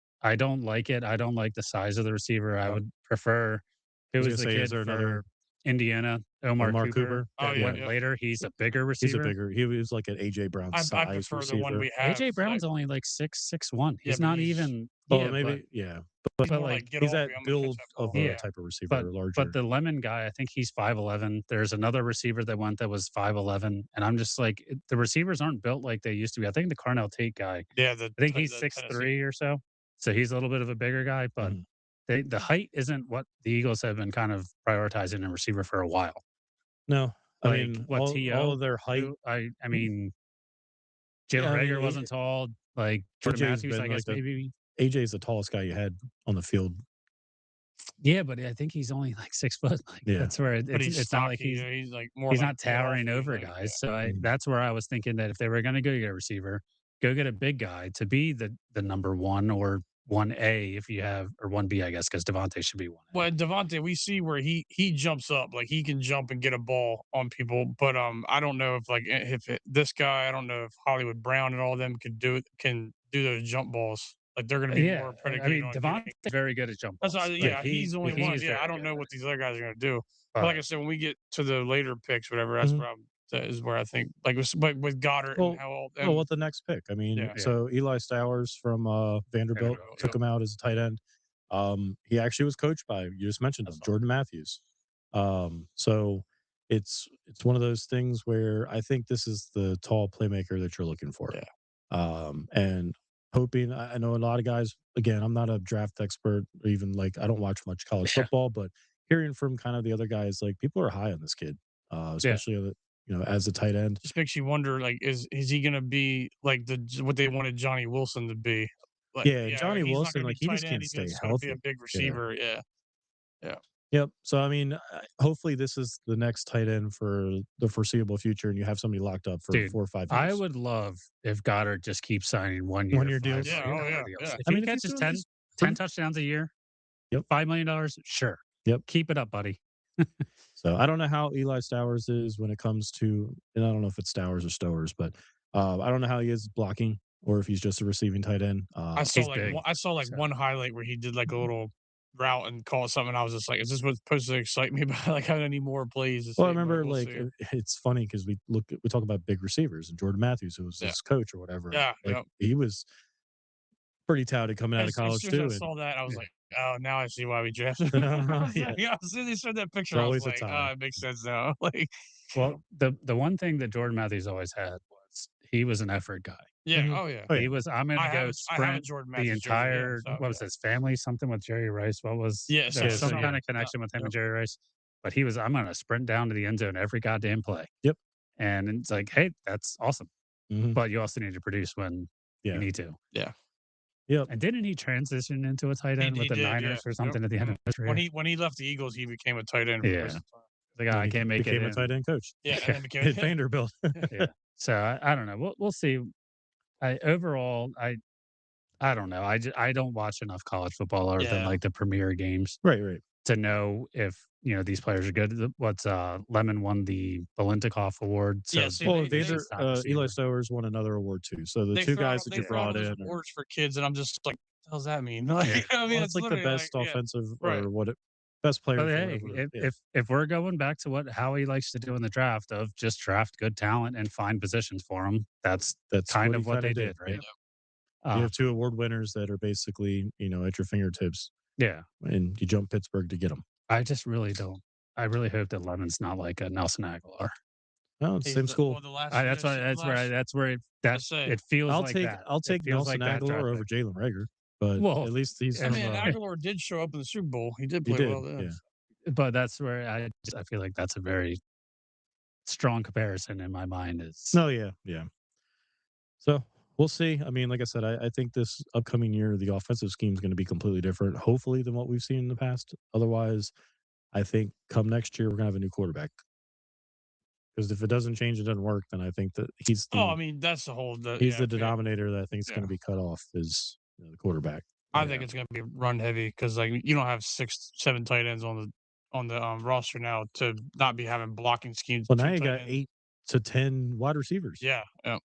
like it. I don't like the size of the receiver. I would prefer I who was was gonna the say, is kid there another for Indiana, Omar Amari Cooper, Cooper? Oh that yeah, Yeah, went yeah. later. He's a bigger he's a receiver. bigger. He was like an AJ Brown I size prefer the one receiver. we have. AJ Like, Brown's only like 6'1". yeah, He's but not he's even Oh, yeah, maybe yeah, he's but more like like get he's off that me. I'm gonna catch build that of ball. a yeah, Yeah. type of but receiver, larger. the Lemon guy, I think he's 5'11". There's another receiver that went that was 5'11", and I'm just like the receivers aren't built like they used to be. I think the Carnell Tate guy, Yeah, I think he's the six Tennessee. three or so. So he's a little bit of a bigger guy, but Mhm. the height isn't what the Eagles have been kind of prioritizing in receiver for a while. No, I Like mean what all To of their height. who I mean Yeah, Jalen I mean Rager wasn't tall. Like Jordan AJ's Matthews, been I guess like maybe. AJ's the tallest guy you had on the field. Yeah, but I think he's only like 6 foot. Like Yeah. that's where But he's it's not like stocky. He's like more he's like not get off towering me. over Like, yeah. guys. So Mhm. that's where I was thinking that if they were going to go get a receiver, go get a big guy to be the number one or 1A if you have, or 1B, I guess, because Devontae should be 1A. Well, Devontae, we see where he jumps up, like he can jump and get a ball on people. But I don't know if like this guy, I don't know if Hollywood Brown and all them can do those jump balls. Like they're going to be Yeah, more I predicated mean on Devontae's getting. very good at jump That's why, balls. Like yeah, he's the only one. he's Yeah, I very don't good know at what it. these other guys are going to do. But like But I said, when we get to the later picks, whatever, that's Mhm. where that is where I think like with Goddard and Well, how all well, them. what the next pick? I mean, Yeah, yeah, so Eli Stowers from Vanderbilt Vanderbilt. took Yep, him out as a tight end. He actually was coached by, you just mentioned I him, saw. Jordan Matthews. So it's one of those things where I think this is the tall playmaker that you're looking for. Yeah, And hoping I know a lot of guys. Again, I'm not a draft expert, or even like I don't watch much college yeah, football, but hearing from kind of the other guys, like people are high on this kid, yeah. especially as a tight end. just makes you wonder, like, is he going to be like what they wanted Johnny Wilson to be? Like, Yeah, yeah, Johnny he's not Wilson, going to like be he tight just end. can't He's stay going to be a healthy. big Yeah. receiver. Yeah, yeah. Yep. So I mean, hopefully this is the next tight end for the foreseeable future, and you have somebody locked up for Dude, 4 or 5 I years. would love if Goddard just keeps signing 1 year, 1 year $5 deals. Yeah. million Oh dollar yeah. deals. Yeah. If I he mean, if he's catches doing 10, this 10 pretty, touchdowns a year, yep, $5 million, sure. yep. Keep it up, buddy. So I don't know how Eli Stowers is when it comes to, and I don't know if it's Stowers or Stowers, but I don't know how he is blocking or if he's just a receiving tight end. He's big. I saw like So one highlight where he did like a little route and called something. And I was just like, is this what's supposed to excite me? But like, how many more plays to Well, I see? But remember we'll like see. it's funny because we talk about big receivers and Jordan Matthews, who was Yeah. his coach or whatever, and Yeah. like Yeah. he was pretty touted coming out of As college soon as I too, and saw that, I was yeah. like, "Oh, now I see why we drafted him." I was yeah, like, yeah, as soon as they showed that it's picture, I was always a like, tie. "Oh, it makes sense now." Like, Well, the one thing that Jordan Matthews always had was he was an effort guy. yeah, Mhm. oh yeah. Oh yeah, He was, I'm gonna go I have a sprint Jordan the Matthews jersey. Yeah, entire, so what was his family, something with Jerry Rice. What was yeah, there was some so kind yeah, of yeah, connection with him yep. and Jerry Rice. But he was, I'm gonna sprint down to the end zone every goddamn play. yep, And it's like, hey, that's awesome. mhm, But you also need to produce when you yeah, need to. Yeah, yep. And didn't he transition into a tight end with he the did. Yeah, Niners or yep. something at the end of his career? When he left the Eagles, he became a tight end for the Yeah. rest of the time. Like, And "Oh, then I he can't make it became a in." tight end coach Yeah, and Yeah. then became at Vanderbilt. Yeah. So I don't know. We'll see. I overall I don't know. I don't watch enough college football other than Yeah. like the premier games Right. to know if these players are good. What's Lemon won the Balintikov Award, Yeah, so see, Well, they Vader, top Eli receiver. Stowers won another award too. So the they two throw guys out that they you throw out brought those in are awards for kids, and I'm just like, what does that mean? Like, Yeah. I mean, well, it's it's like the literally best like, yeah, offensive right. or best But players or hey, whatever. Yeah. if we're going back to what Howie likes to do in the draft of just draft good talent and find positions for them, that's That's kind what he of what kinda they did. did, right? Yeah. You have Um, two award winners that are basically, at your fingertips, yeah. and you jump Pittsburgh to get them. I just really don't. I really hope that Lemon's not like a Nelson Aguilar. No, it's the same school. The last I, that's why. That's where. to say. It feels I'll like take that. I'll It take feels like Nelson that draft Aguilar over pick. Jalen Rager, but Well, at least he's I from. mean, Aguilar did show up in the Super Bowl. He did He play did, well. yeah. but that's where I feel like that's a very strong comparison in my mind. Is No, yeah. So we'll see. I mean, like I said, I think this upcoming year the offensive scheme is going to be completely different, hopefully, than what we've seen in the past. Otherwise, I think come next year we're going to have a new quarterback. Because if it doesn't change, it doesn't work. Then I think that he's Oh, I the mean, that's the whole. he's the denominator that I think is going Yeah. to be cut off is the quarterback. I think it's going to be run heavy because like you don't have 6, 7 tight ends on the roster now to not be having blocking schemes. Well, 2 now you tight got ends. 8 to 10 wide receivers. Yeah, yeah.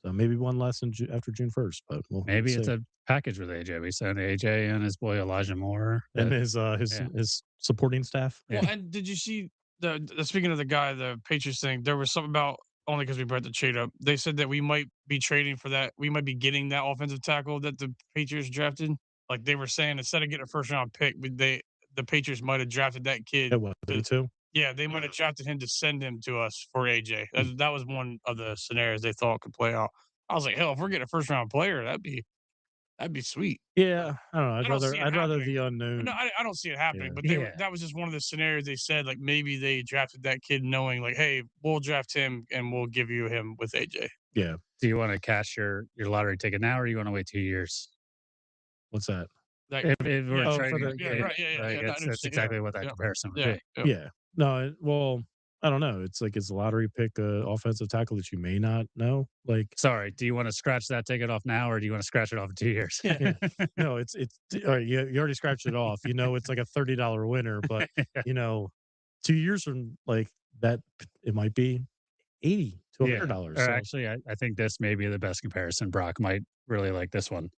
So maybe one less after June 1st, but maybe we'll it's see. a package with AJ. We sent AJ and his boy Elijah Moore And that- his supporting staff. Well, and did you see the speaking of the guy, the Patriots thing? There was something about only because we brought the trade up. They said that we might be trading for that. We might be getting that offensive tackle that the Patriots drafted. Like they were saying, instead of getting a first round pick, the Patriots might have drafted that kid. At what, 32? Yeah, they might have drafted him to send him to us for AJ. That was one of the scenarios they thought could play out. I was like, hell, if we're getting a first round player, that'd be sweet. Yeah, I don't know. I don't see it I'd rather happening. the unknown. No, I don't see it happening, Yeah. but that was just one of the scenarios they said, like, maybe they drafted that kid knowing, like, "Hey, we'll draft him and we'll give you him with AJ." Yeah. Do you want to cash your lottery ticket now, or you want to wait 2 years? What's that? Like, If we're Oh, for trading, the- yeah, right, yeah, like, yeah, no, I it's understand, exactly what that yeah, comparison would yeah, be. yeah. Yeah. No, well, I don't know. It's like, is the lottery pick a offensive tackle that you may not know? Like, Sorry, do you want to scratch that ticket off now, or do you want to scratch it off in 2 years? Yeah. no, it's all right. You already scratched it off. It's like a $30 winner, but 2 years from like that, it might be $80 to $100. Or So actually, I think this may be the best comparison. Brock might really like this one.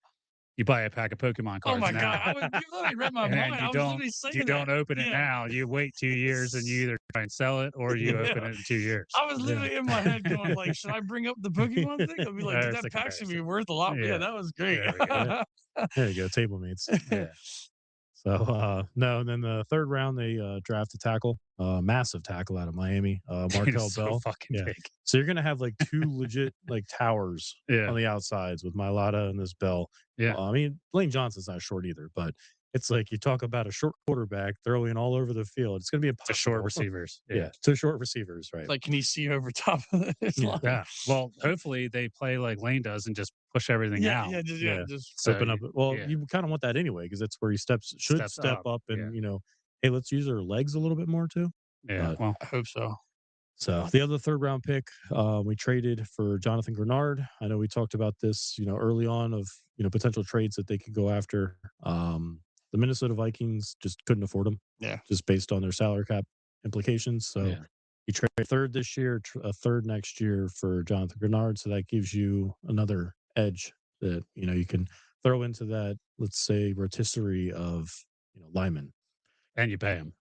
You buy a pack of Pokemon Oh cards my now, god, you literally read my and then mind. I was literally saying you don't that. open it Yeah. now. You wait 2 years, and you either try and sell it or you Yeah. open it in 2 years. I was literally in my head going, like, "Should I bring up the Pokemon thing?" I'd be like, "Dude, There's the that pack's gonna be comparison. worth a lot." Yeah, Yeah. that was great. There we go. there you go, table mates. Yeah. So no, and then the third round they draft a tackle, massive tackle out of Miami, Dude, Markel it's so Bell. fucking Yeah. big. So you're gonna have like two legit like towers Yeah. on the outsides with Mailata and this Bell. Yeah. I mean, Lane Johnson's not short either, but it's like you talk about a short quarterback throwing all over the field. It's gonna be To impossible. short receivers. Yeah, to short receivers, right? Like, can he see over top of this Yeah. line? Yeah. Well, hopefully they play like Lane does and just push everything out. Just So open up. Well, yeah. you kind of want that anyway because that's where he should Steps step up, up and hey, let's use our legs a little bit more too. Yeah. Well, I hope so. So the other third round pick, we traded for Jonathan Grenard. I know we talked about this, early on of potential trades that they could go after. The Minnesota Vikings just couldn't afford him. Yeah. Just based on their salary cap implications. So Yeah. you trade a third this year, a third next year for Jonathan Grenard. So that gives you another edge that you can throw into that, let's say, rotisserie of linemen. and you pay him.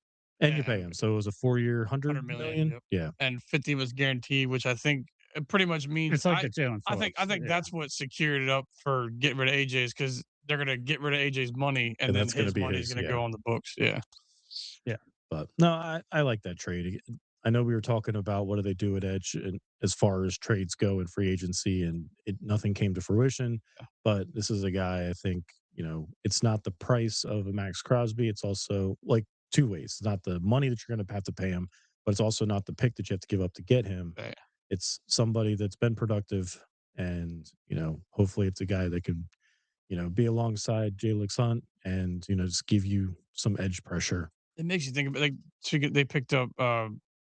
And you pay him. So it was a 4-year, 100 million. Yep. Yeah. And 50 was guaranteed, which I think it pretty much means It's like the Jalen I think Phillips, yeah. that's what secured it up for getting rid of AJ's because they're gonna get rid of AJ's money and then that's gonna his be money is his, gonna yeah. go on the books. Yeah. But no, I like that trade. I know we were talking about what do they do at Edge and as far as trades go in free agency, and nothing came to fruition. But this is a guy I think it's not the price of a Max Crosby. It's also like two ways. It's not the money that you're going to have to pay him, but it's also not the pick that you have to give up to get him. Yeah. It's somebody that's been productive, and hopefully it's a guy that can be alongside Jalen Hunt and just give you some edge pressure. It makes you think about they picked up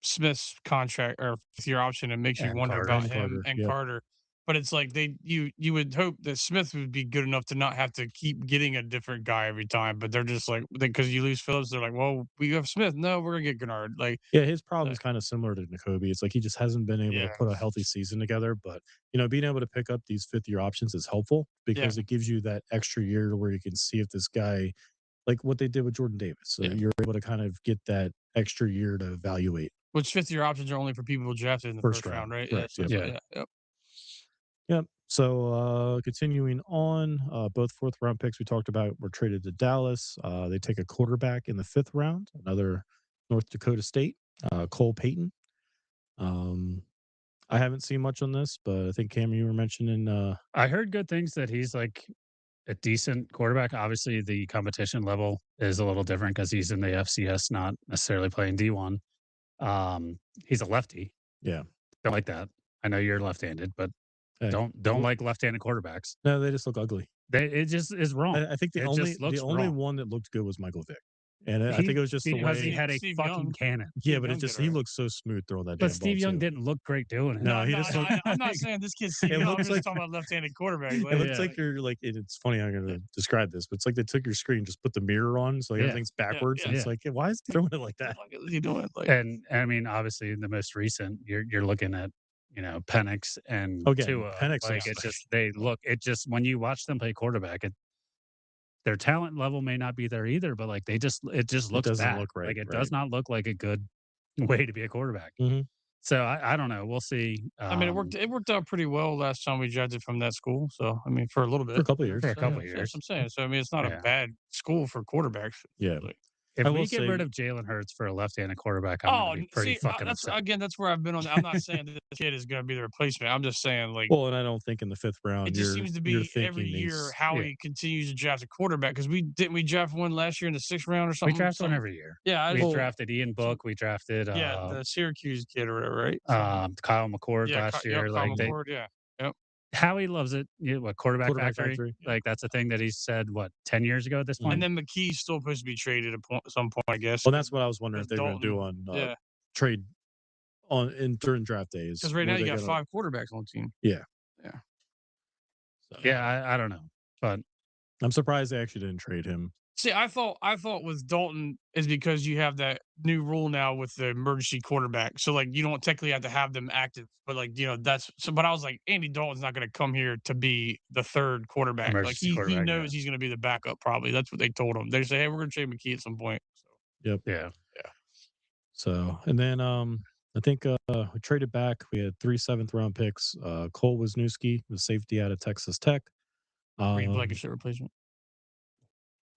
Smith's contract or 5th year option. It makes you And wonder Carter. about And him Carter, and yep. Carter. But it's like you would hope that Smith would be good enough to not have to keep getting a different guy every time, but they're just like because you lose Phillips, they're like, well, we have Smith. No, we're gonna get Gennard. Like, Yeah, his problem uh, is kind of similar to Nakobe. It's like he just hasn't been able to yeah, put a healthy season together. But being able to pick up these fifth year options is helpful yeah, because it gives you that extra year where you can see if this guy, like what they did with Jordan Davis, so yeah. you're able to kind of get that extra year to evaluate Which fifth year options are only for people who drafted in the first first round, round. right? Yeah, Correct. so Yep. it's Yeah. like, yeah, yep. Yep. So continuing on, both fourth round picks we talked about were traded to Dallas. They take a quarterback in the fifth round, another North Dakota State, Cole Payton. Um, I haven't seen much on this, but I think Cam, you were mentioning. I heard good things that he's like a decent quarterback. Obviously, the competition level is a little different because he's in the FCS, not necessarily playing D1. He's a lefty. Yeah. Don't like that. I know you're left-handed, but Hey, don't like left-handed quarterbacks. no, they just look ugly. It just is wrong. I think the It only just looks wrong. one that looked good was Michael Vick, and I He think it was just the because way. he had a Steve fucking Young. cannon. Yeah, Steve but it Young just did he alright. looks so smooth throwing that But damn ball Steve Young too. didn't look great doing it. No, No, he no, just no, looked. I'm not saying this kid's Steve It Young. I'm looks just like talking about left-handed quarterbacks. it Like, looks Yeah. like you're like it's funny. I'm gonna describe this, but it's like they took your screen, just put the mirror on, so like Yeah. everything's backwards, and yeah. it's like, why is he throwing it like that? what the fuck is he doing? Like, And I mean, obviously, the most recent, you're looking at Penix and Again, Tua. Penix Like looks it like just they look. It just when you watch them play quarterback, their talent level may not be there either, but like it just it looks doesn't bad. look right. Like it Right. does not look like a good way to be a quarterback. Mhm. So I don't know. We'll see. I mean, it worked out pretty well last time we drafted from that school. So I mean, for a little bit, For a couple years. For a So, couple yeah, years. that's what I'm saying. So I mean, it's not a Yeah. bad school for quarterbacks. Yeah. Like, If I we will get say- rid of Jalen Hurts for a left-handed quarterback, I'm oh, gonna be pretty see, fucking that's upset. that's where I've been on. I'm not saying that this kid is going to be the replacement. I'm just saying like. Well, and I don't think in the fifth round It just you're seems to you're be every thinking year he's how yeah. he continues to draft a quarterback because we draft one last year in the sixth round or We something. draft one every year. Yeah, I We just, drafted Ian Book. We drafted yeah, the Syracuse kid or whatever, right? Kyle McCord Yeah, last yep, year. Kyle Like McCord, yeah, yep. Howie loves it. What quarterback factory? factory. Like that's a thing that he said 10 years ago at this point. And then McKee's still supposed to be traded at some point, I guess. Well, that's what I was wondering if they were going to do Dalton, on yeah, trade during draft days. because right Were now you they got gonna- 5 quarterbacks on the team. Yeah. Yeah. So, Yeah, I don't know, but I'm surprised they actually didn't trade him. See, I thought with Dalton is because you have that new rule now with the emergency quarterback. So like you don't technically have to have them active, but like that's so. But I was like, Andy Dalton's not going to come here to be the third quarterback. Like Emergency he quarterback, knows he's going to be the backup. Probably that's what they told him. They say, hey, we're going to trade McKee at some point. So Yep. yeah. So and then I think we traded back. We had 3 7th-round picks. Cole Wisniewski, the safety out of Texas Tech. Reed Blankenship replacement.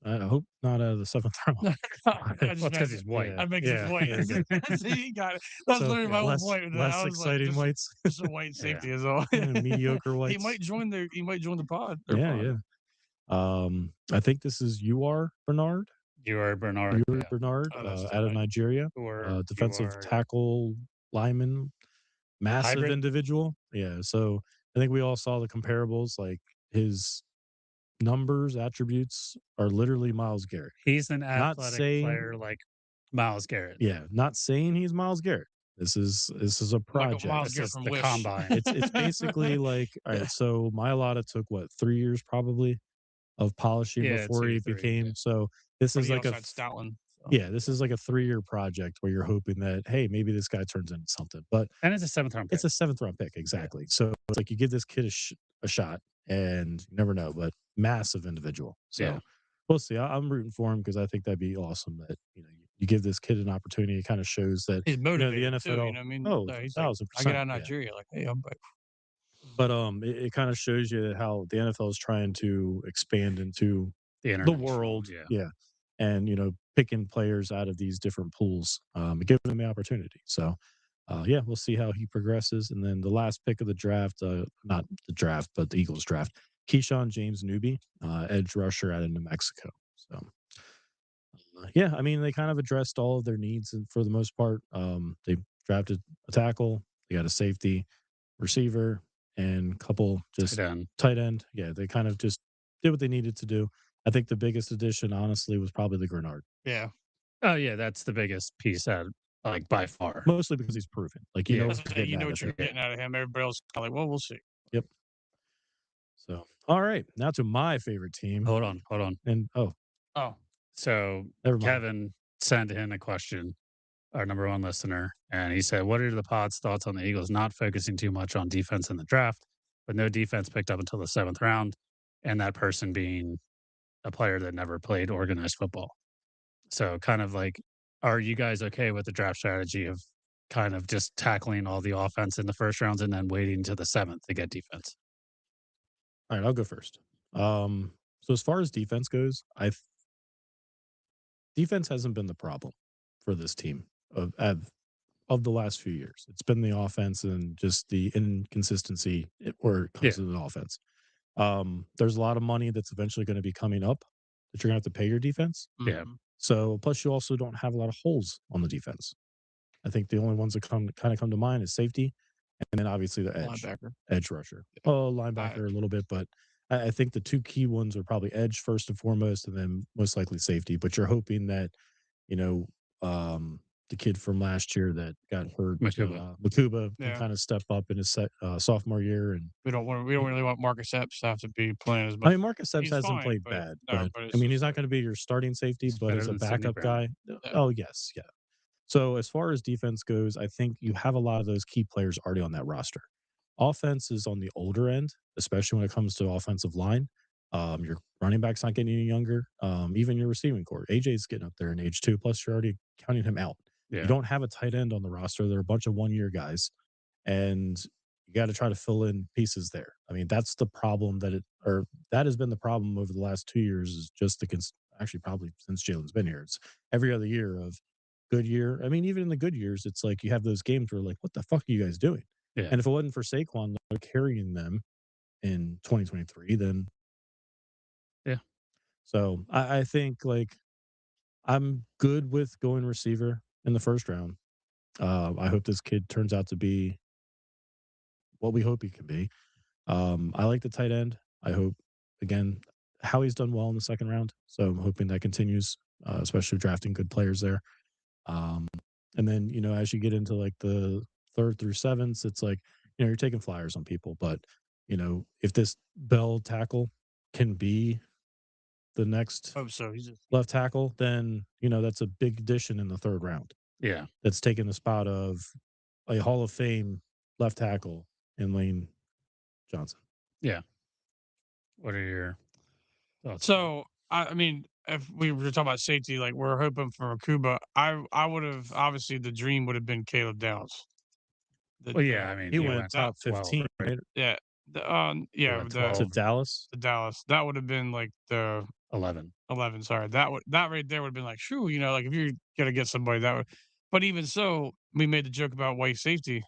I hope not out of the 7th round. I just because he's white. I make Yeah. it white. Yeah. See, he got it. That's So, literally my whole less, point. with that. less I was like, exciting whites. just a white safety is all. Mediocre whites. He might join the pod. Yeah. I think this is UR Bernard. You are Bernard. UR Yeah. Bernard Oh, that's out of right. Nigeria. Defensive tackle, lineman, massive Hybrid? individual. Yeah. So I think we all saw the comparables. Like his numbers, attributes are literally Myles Garrett. He's an Not athletic saying- player like Myles Garrett. Yeah. Not saying he's Myles Garrett. This is a project. Myles This Garrett is from the Wish. combine. It's basically like, all right, so Mailata took 3 years probably of polishing Yeah, before 2 he to 3, became. yeah. So this But is he like also had Stoutland. So. yeah, this is like a 3-year project where you're hoping that, hey, maybe this guy turns into something. But And it's a 7th-round pick. it's a 7th-round pick, exactly. So it's like you give this kid a shot, and you never know. But massive individual. So Yeah. we'll see. I'm rooting for him because I think that'd be awesome. That you give this kid an opportunity. It kind of shows that He's motivated the too. You NFL. know what I mean? Oh, No, he's like, 1,000%. I get out of yeah. Nigeria. Like, hey, I'm back. But it kind of shows you how the NFL is trying to expand into the international, world. Yeah. And picking players out of these different pools, and giving them the opportunity. So we'll see how he progresses. And then the last pick of the draft, not the draft, but the Eagles draft, Keyshawn James Newby, edge rusher out of New Mexico. So I mean, they kind of addressed all of their needs, and for the most part, they drafted a tackle, they got a safety, receiver, and a couple just tight end. Yeah, they kind of just did what they needed to do. I think the biggest addition, honestly, was probably the Grenard. Yeah. Oh yeah, that's the biggest piece out, like by far. Mostly because he's proven. Like That's what you're getting out of him. Everybody else is kind of like, well, we'll see. Yep. So, all right, now to my favorite team. Hold on. And Oh, So never mind. Kevin sent in a question, our number one listener, and he said, "What are the pod's thoughts on the Eagles not focusing too much on defense in the draft, but no defense picked up until the 7th round, and that person being a player that never played organized football?" So, kind of like, are you guys okay with the draft strategy of kind of just tackling all the offense in the first rounds and then waiting to the 7th to get defense? All right, I'll go first. So as far as defense goes, defense hasn't been the problem for this team of the last few years. It's been the offense and just the inconsistency where it comes Yeah. to the offense. There's a lot of money that's eventually going to be coming up that you're going to have to pay your defense. Yeah. mhm. So plus you also don't have a lot of holes on the defense. I think the only ones that come to mind is safety, and then obviously the Linebacker. edge rusher. Yeah. Oh, linebacker a little bit, but I think the two key ones are probably edge first and foremost, and then most likely safety. But you're hoping that you know the kid from last year that got hurt, Makuba. Makuba, can Yeah. kind of step up in his sophomore year. And We don't really want Marcus Epps to have to be playing as I much. mean, Marcus Epps He's hasn't fine, played but bad, no, but but I it's mean, just he's not like going to be your starting safety, He's but better as a than Sidney backup Brown. guy, yeah. oh yes, yeah. So as far as defense goes, I think you have a lot of those key players already on that roster. Offense is on the older end, especially when it comes to offensive line. Your running back's not getting any younger. Even your receiving core, AJ's getting up there in age too. Plus, you're already counting him out. You Yeah. don't have a tight end on the roster. They're a bunch of 1 year guys, and you got to try to fill in pieces there. I mean, that's the problem that has been the problem over the last 2 years. Is just actually probably since Jalen's been here. It's every other year of good year. I mean, even in the good years, it's like you have those games where like, what the fuck are you guys doing? Yeah. And if it wasn't for Saquon carrying them in 2023, then Yeah. so I think like I'm good with going receiver in the first round. I hope this kid turns out to be what we hope he can be. I like the tight end. I hope again Howie's done well in the second round, so I'm hoping that continues, especially drafting good players there. Um, and then as you get into like the third through sevenths, it's like you're taking flyers on people, but if this Bell tackle can be the next Hope so. He's just left tackle, then that's a big addition in the third round. Yeah. That's taking the spot of a Hall of Fame left tackle in Lane Johnson. Yeah. What are your thoughts? so. I mean, if we were talking about safety, like we're hoping for Kuba, I would have obviously the dream would have been Caleb Downs. Well, yeah, I mean, He he went went that top 12, 15, right? right? yeah He yeah went the To 12, Dallas. the Dallas that would have been like the 11. 11. Sorry, that right there would have been like, shoo, like if you're gonna get somebody that would. But even so, we made the joke about white safety,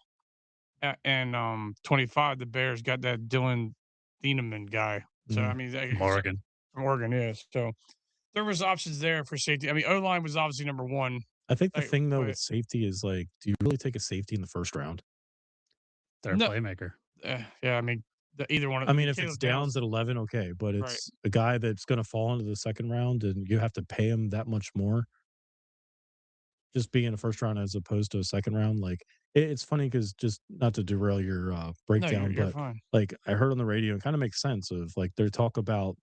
and 25. The Bears got that Dylan Thieneman guy. So I Mhm. mean, From so, Oregon. from Oregon, yeah. So there was options there for safety. I mean, O line was obviously number one. I think the Like, thing though but with safety is like, do you really take a safety in the first round? They're a no, playmaker. yeah. I mean, either one. I I mean, mean, if it's Caleb Downs Downs, at 11, okay, but right? it's a guy that's going to fall into the second round and you have to pay him that much more just being a first round as opposed to a second round. Like it's funny because just not to derail your No, breakdown, you're but fine. like I heard on the radio, it kind of makes sense of like they talk about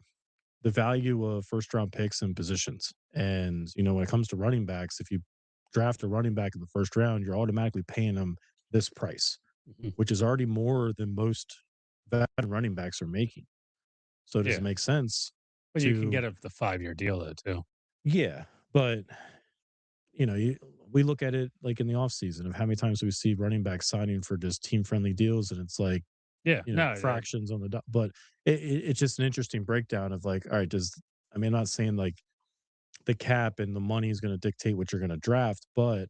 the value of first round picks and positions. And, when it comes to running backs, if you draft a running back in the first round, you're automatically paying them this price, Mhm. which is already more than most veteran running backs are making. So does Yeah. it make sense But you can to, get the 5-year deal, though, too. yeah, but we look at it like in the off season of how many times we see running backs signing for just team friendly deals, and it's like Yeah. No, fractions on the but it's just an interesting breakdown of like, all right, I mean, I'm not saying like the cap and the money is going to dictate what you're going to draft, but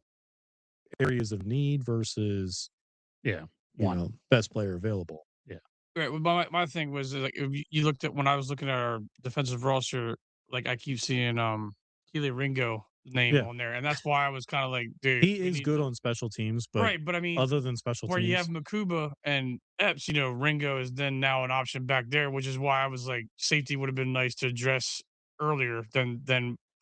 areas of need versus yeah. Want. best player available. Yeah. Right. Well, my thing was like if you looked at when I was looking at our defensive roster, like I keep seeing Keely Ringo name Yeah, on there, and that's why I was kind of like, dude, he we is need good to on special teams, but right. But I mean, other than special where you have teams, Makuba and Epps, Ringo is then now an option back there, which is why I was like, safety would have been nice to address earlier than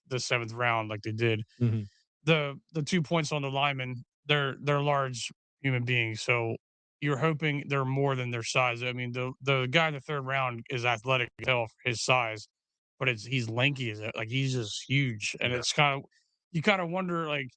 the seventh round, like they did. mhm. The 2 points on the linemen, they're large human beings, so you're hoping they're more than their size. I mean, the guy in the third round is athletic as hell for his size, but he's lanky as like he's just huge, and Yeah. it's kind of you kind of wonder like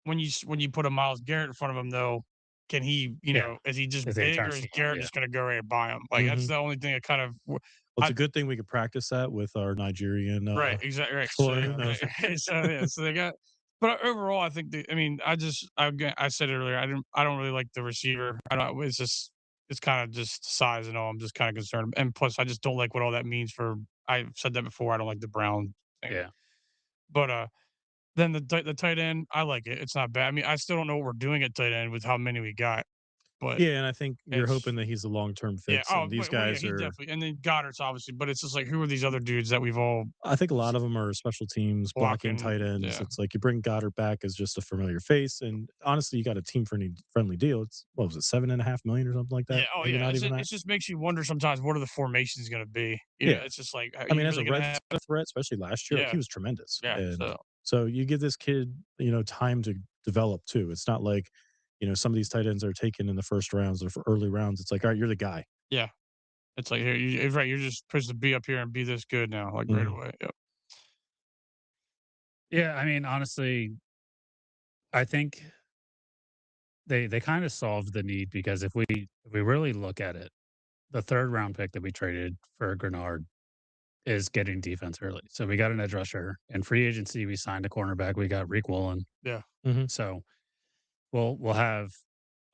when you put a Miles Garrett in front of him though, can he Yeah. is he just Is he a big or is turnstile? Garrett Yeah. just gonna go right by him? Like that's Mhm. the only thing that kind of Well, it's I a good thing we could practice that with our Nigerian, right, exactly right. So player. yeah, No. so yeah, so they got. But overall, I think I mean, I said it earlier. I don't really like the receiver. I don't. It's just it's kind of just size and all. I'm just kind of concerned, and plus, I just don't like what all that means for. I've said that before. I don't like the Brown thing, Yeah. but then the tight end, I like it. It's not bad. I mean, I still don't know what we're doing at tight end with how many we got, but Yeah, and I think you're it's hoping that he's a long-term yeah. fix, Oh, and these well, yeah, guys he are definitely. And then Goddard's obviously, but it's just like who are these other dudes that we've all I think a lot of them are special teams, blocking blocking? tight ends. Yeah. It's like you bring Goddard back as just a familiar face, and honestly, you got a team friendly deal. It's what was it, 7.5 million or something like Yeah, that? oh, Maybe yeah, not even it that. just makes you wonder sometimes what are the formations gonna be? You know, Yeah, it's just like, are I mean, you as really a gonna red have zone threat, especially last year, like yeah, he was tremendous, yeah, and so so you give this kid, time to develop too. It's not like, some of these tight ends are taken in the first rounds or for early rounds. It's like, all right, you're the guy. yeah, it's like, here, right, you're just supposed to be up here and be this good now, like, right Mhm. away, yep. Yeah. I mean, honestly, I think they kind of solved the need because if we really look at it, the third round pick that we traded for Grenard is getting defense early. So we got an edge rusher. In free agency, we signed a cornerback. We got Reek Woolen. Yeah. Mhm. So we'll have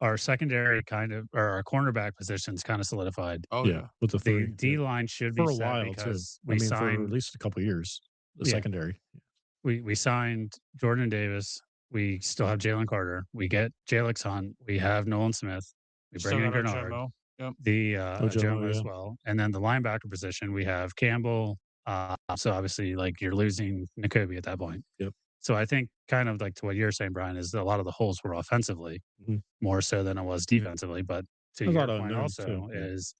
our secondary kind of or our cornerback positions kind of solidified. Oh, Yeah, yeah. with the The 3, yeah, D line should be for a set while too. because I we mean, for at signed least a couple years, the yeah, secondary. we signed Jordan Davis. We still have Jalen Carter. We get Jalex Hunt. We have Nolan Smith. We bring Still in got Grenard, Ojomo. Yep. the Ojomo, Jomo as yeah. well. And then the linebacker position, we have Campbell. So obviously, like you're losing N'Kobe at that point. Yep. So I think kind of like to what you're saying, Brian, is that a lot of the holes were offensively Mhm. more so than it was defensively. But to There's a lot your of point unknowns too, also yeah. is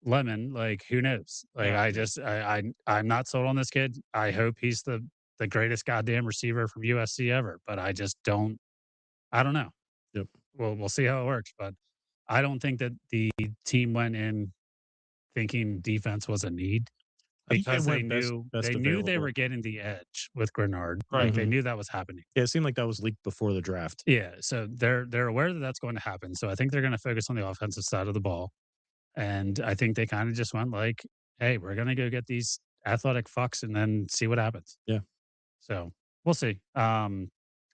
Lemon, like who knows? Like Yeah. I just I'm not sold on this kid. I hope he's the greatest goddamn receiver from USC ever, but I don't know. Yep. We'll see how it works, but I don't think that the team went in thinking defense was a need I think they because went best they knew they available. were getting the edge with Grenard. Right. Like they Mhm. knew that was happening. Yeah, it seemed like that was leaked before the draft. Yeah, so they're aware that that's going to happen. So I think they're going to focus on the offensive side of the ball, and I think they kind of just went like, "Hey, we're going to go get these athletic fucks and then see what happens." Yeah. So we'll see.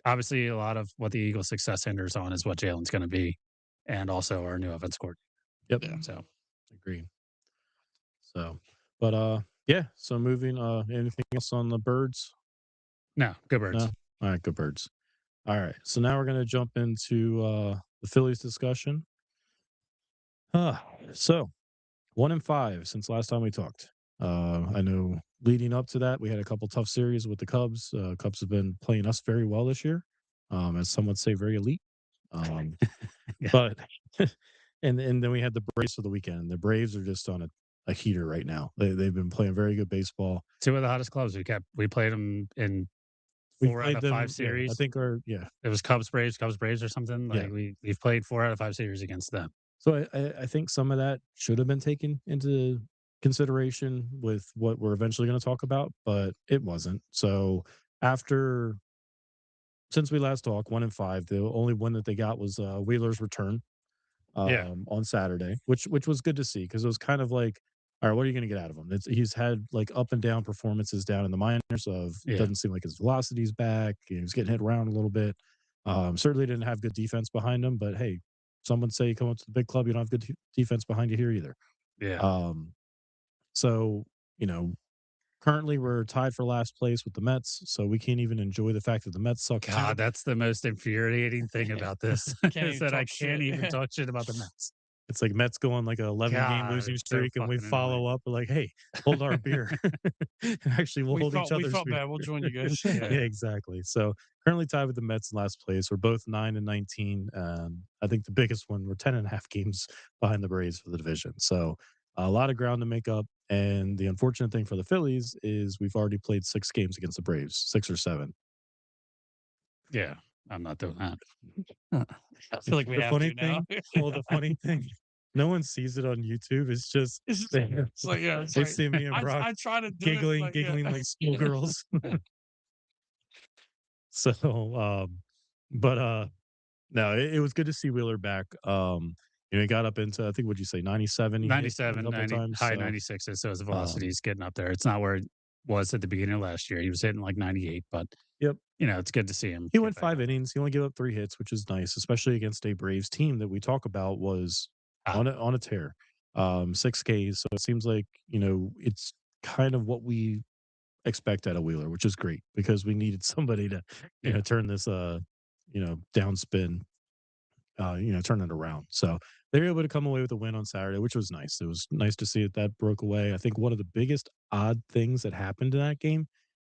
Obviously, a lot of what the Eagles' success hinders on is what Jalen's going to be, and also our new offense coordinator. Yep. Yeah. So Agreed. So, but, yeah, so moving, anything else on the Birds? no, good No? birds. Alright, good Birds. Alright, so now we're gonna jump into, the Phillies discussion. So 1-5 since last time we talked. I know leading up to that, we had a couple tough series with the Cubs. Cubs have been playing us very well this year, as some would say, very elite. Um, Yeah, but and then we had the Braves for the weekend. The Braves are just on a heater right now. They've been playing very good baseball. two of the hottest clubs. We played them in We've four out played of five them, yeah. I series. think our yeah It was Cubs Braves or something. yeah. Like we've played 4 out of 5 series against them. So I think some of that should have been taken into consideration with what we're eventually going to talk about, but it wasn't. So after since we last talked, 1-5, the only win that they got was Wheeler's return Yeah, on Saturday, which was good to see because it was kind of like, all right, what are you going to get out of him? He's had like up and down performances down in the minors. Of yeah, doesn't seem like his velocity's back. He's getting hit around a little bit. Certainly didn't have good defense behind him, but hey, someone say you come up to the big club, you don't have good defense behind you here either. yeah. Um, so you know, currently we're tied for last place with the Mets, so we can't even enjoy the fact that the Mets suck too. God, that's the most infuriating thing about this Can't is even that I talk can't shit. even talk shit about the Mets. It's like Mets go on like a 11-game God, losing it's so streak, and we fucking follow annoying. up. We're like, "Hey, hold our beer." Actually, we'll hold each We other's felt beer. bad. We'll join you guys. Yeah, Yeah, exactly. So currently tied with the Mets in last place. We're both 9-19. I think the biggest one, we're 10.5 games behind the Braves for the division. So a lot of ground to make up. And the unfortunate thing for the Phillies is we've already played 6 games against the Braves, 6 or 7. yeah. I'm not doing that. I feel like we The have funny to now. thing, well, the funny thing, no one sees it on YouTube. It's just It's just, they, it's like, yeah, it's they like see me and Brock I try to do it, giggling, like, yeah. like schoolgirls. So, but no, it was good to see Wheeler back. He got up into, I think, what'd you say, 97? He hit a 97, couple 90, times. high So 96s, so his velocity um, is getting up there. It's not where it was at the beginning of last year. He was hitting like 98, but yep. it's good to see him He get went back five out there. innings. He only gave up 3 hits, which is nice, especially against a Braves team that we talk about was Ah, on a tear. 6 Ks. So it seems like, it's kind of what we expect out of Wheeler, which is great because we needed somebody to, yeah, turn this downspin, turn it around. So they were able to come away with a win on Saturday, which was nice. It was nice to see that broke away. I think one of the biggest odd things that happened in that game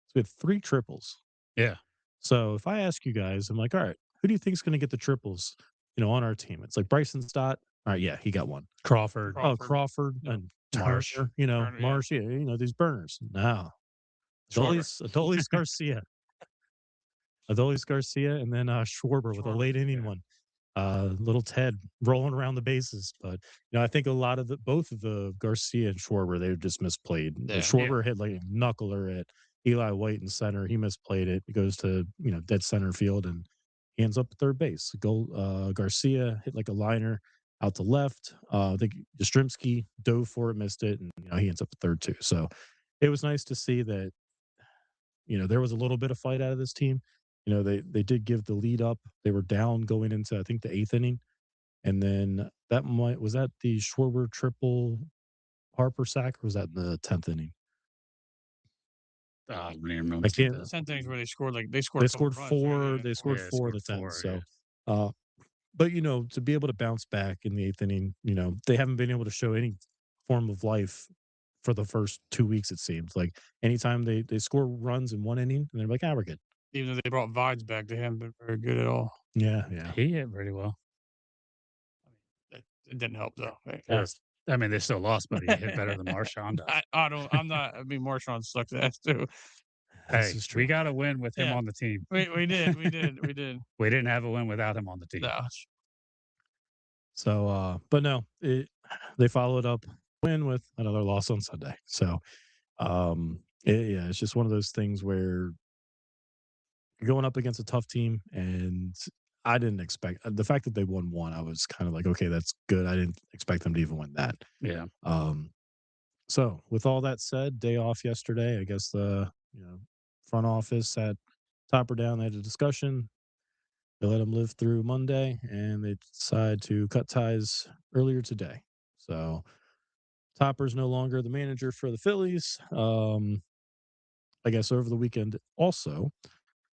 is we had 3 triples. yeah. So if I ask you guys, I'm like, all right, who do you think is going to get the triples, on our team? It's like Bryson Stott. All right, yeah, he got one. Crawford, Oh, Crawford, Crawford yep. and Marsh. Turner, Turner, yeah. Marsh, yeah, these burners. No, Schwarber. Adolis Garcia, and then Schwarber with a Schwarber, late inning yeah. one. Little Ted rolling around the bases, but I think a lot of both of the Garcia and Schwarber, they just misplayed. Yeah. Schwarber hit like a knuckler at Eli White in center. He misplayed it. It goes to dead center field and he ends up at third base. Garcia hit like a liner out to left. I think Yastrzemski dove for it, missed it, and he ends up at third too. So it was nice to see that there was a little bit of fight out of this team. They did give the lead up. They were down going into, I think, the 8th inning, and then was that the Schwarber triple Harper sack, or was that in the 10th inning? I don't even remember I what can't. the 10 things where they scored They a couple scored runs, right? four. Yeah. They scored yeah, four of scored the 10. 4. So, Yeah. uh, but to be able to bounce back in the 8th inning, they haven't been able to show any form of life for the first 2 weeks. It seems like anytime they score runs in one inning, and they're like, we're good. Even though they brought Vides back, they haven't been very good at all. Yeah, yeah. He hit pretty well. It didn't help though. Yes. I mean, they still lost, but he hit better than Marshawn does. I'm not. I mean, Marshawn sucks ass too. This Hey, is true. we got a win with him Yeah. on the team. We did. We did. We didn't have a win without him on the team. No. So, but no, they followed up win with another loss on Sunday. So, yeah, it's just one of those things where you're going up against a tough team, and I didn't expect the fact that they won one. I was kind of like, okay, that's good. I didn't expect them to even win that. Yeah. So with all that said, day off yesterday. I guess the front office sat Topper down. They had a discussion. They let him live through Monday, and they decided to cut ties earlier today. So Topper's no longer the manager for the Phillies. I guess over the weekend, also,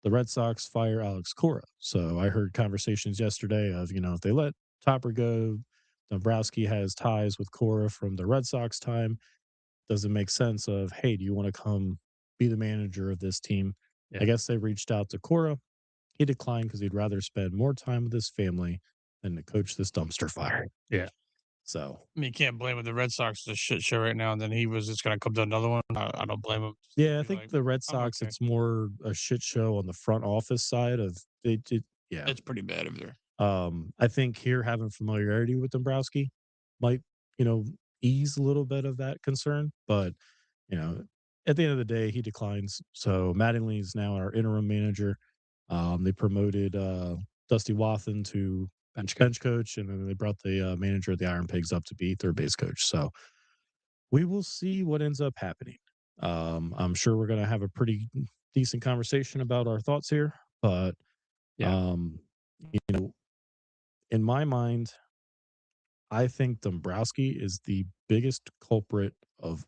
the Red Sox fire Alex Cora. So I heard conversations yesterday of, if they let Topper go, Dombrowski has ties with Cora from the Red Sox time. Does it make sense of, hey, do you want to come be the manager of this team? Yeah. I guess they reached out to Cora. He declined because he'd rather spend more time with his family than to coach this dumpster fire. Yeah. So, I mean, you can't blame him. The Red Sox is a shit show right now, and then he was just going to come to another one. I don't blame him. yeah, I Be think like, the Red I'm Sox, okay. it's more a shit show on the front office side of it. Yeah. It's pretty bad over there. I think here having familiarity with Dombrowski might, ease a little bit of that concern. But, at the end of the day, he declines. So Mattingly is now our interim manager. They promoted Dusty Wathan to bench coach, and then they brought the manager of the Iron Pigs up to be third base coach. So we will see what ends up happening. I'm sure we're going to have a pretty decent conversation about our thoughts here, but Yeah. In my mind, I think Dombrowski is the biggest culprit of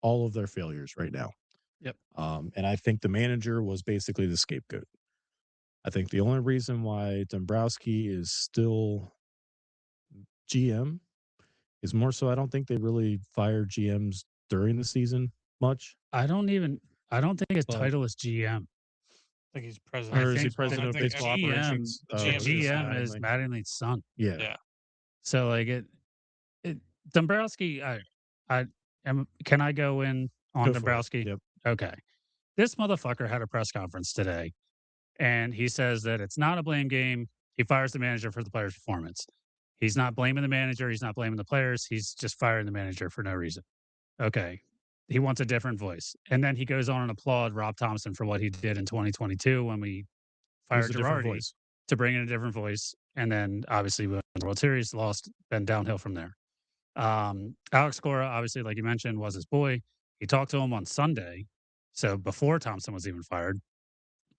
all of their failures right now. Yep. And I think the manager was basically the scapegoat. I think the only reason why Dombrowski is still GM is more so I don't think they really fire GMs during the season much. I don't think his But- title is GM. I think he's president. Or is he think president of I think baseball GM operations? the The GM is GM Mattingly. is Mattingly's son. Yeah. Yeah. So like Dombrowski, can I go in on Go for it. Dombrowski? Yep. Okay. This motherfucker had a press conference today And he says that it's not a blame game. He fires the manager for the player's performance. He's not blaming the manager. He's not blaming the players. He's just firing the manager for no reason. Okay. He wants a different voice. And then he goes on and applaud Rob Thompson for what he did in 2022 when we It was fired a different Girardi voice. to bring in a different voice. And then obviously we won the World Series, lost, been downhill from there. Alex Cora, obviously, like you mentioned, was his boy. He talked to him on Sunday. So before Thompson was even fired,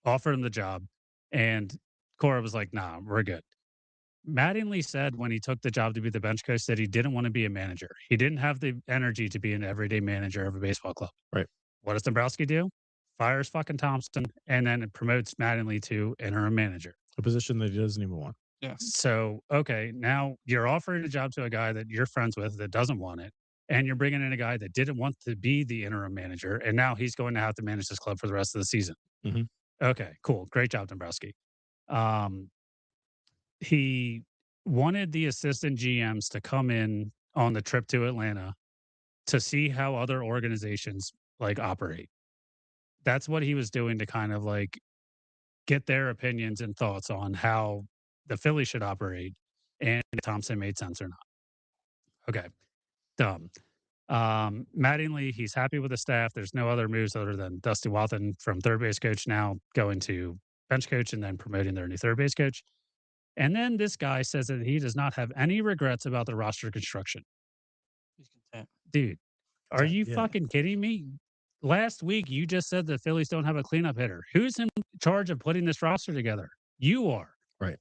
offered him the job. And Cora was like, nah, we're good. Mattingly said when he took the job to be the bench coach that he didn't want to be a manager. He didn't have the energy to be an everyday manager of a baseball club. Right. What does Dombrowski do? Fires fucking Thompson and then it promotes Mattingly to interim manager. A position that he doesn't even want. Yeah. So, okay, now you're offering a job to a guy that you're friends with that doesn't want it. And you're bringing in a guy that didn't want to be the interim manager. And now he's going to have to manage this club for the rest of the season. Mhm. Okay, cool. Great job, Dombrowski. He wanted the assistant GMs to come in on the trip to Atlanta to see how other organizations like operate. That's what he was doing to kind of like get their opinions and thoughts on how the Phillies should operate and if Thompson made sense or not. Okay. Dumb. Mattingly, he's happy with the staff. There's no other moves other than Dusty Wathan from third base coach now going to bench coach and then promoting their new third base coach. And then this guy says that he does not have any regrets about the roster construction. He's content. Dude, are you Yeah. fucking kidding me? Last week, you just said the Phillies don't have a cleanup hitter. Who's in charge of putting this roster together? You are. Right.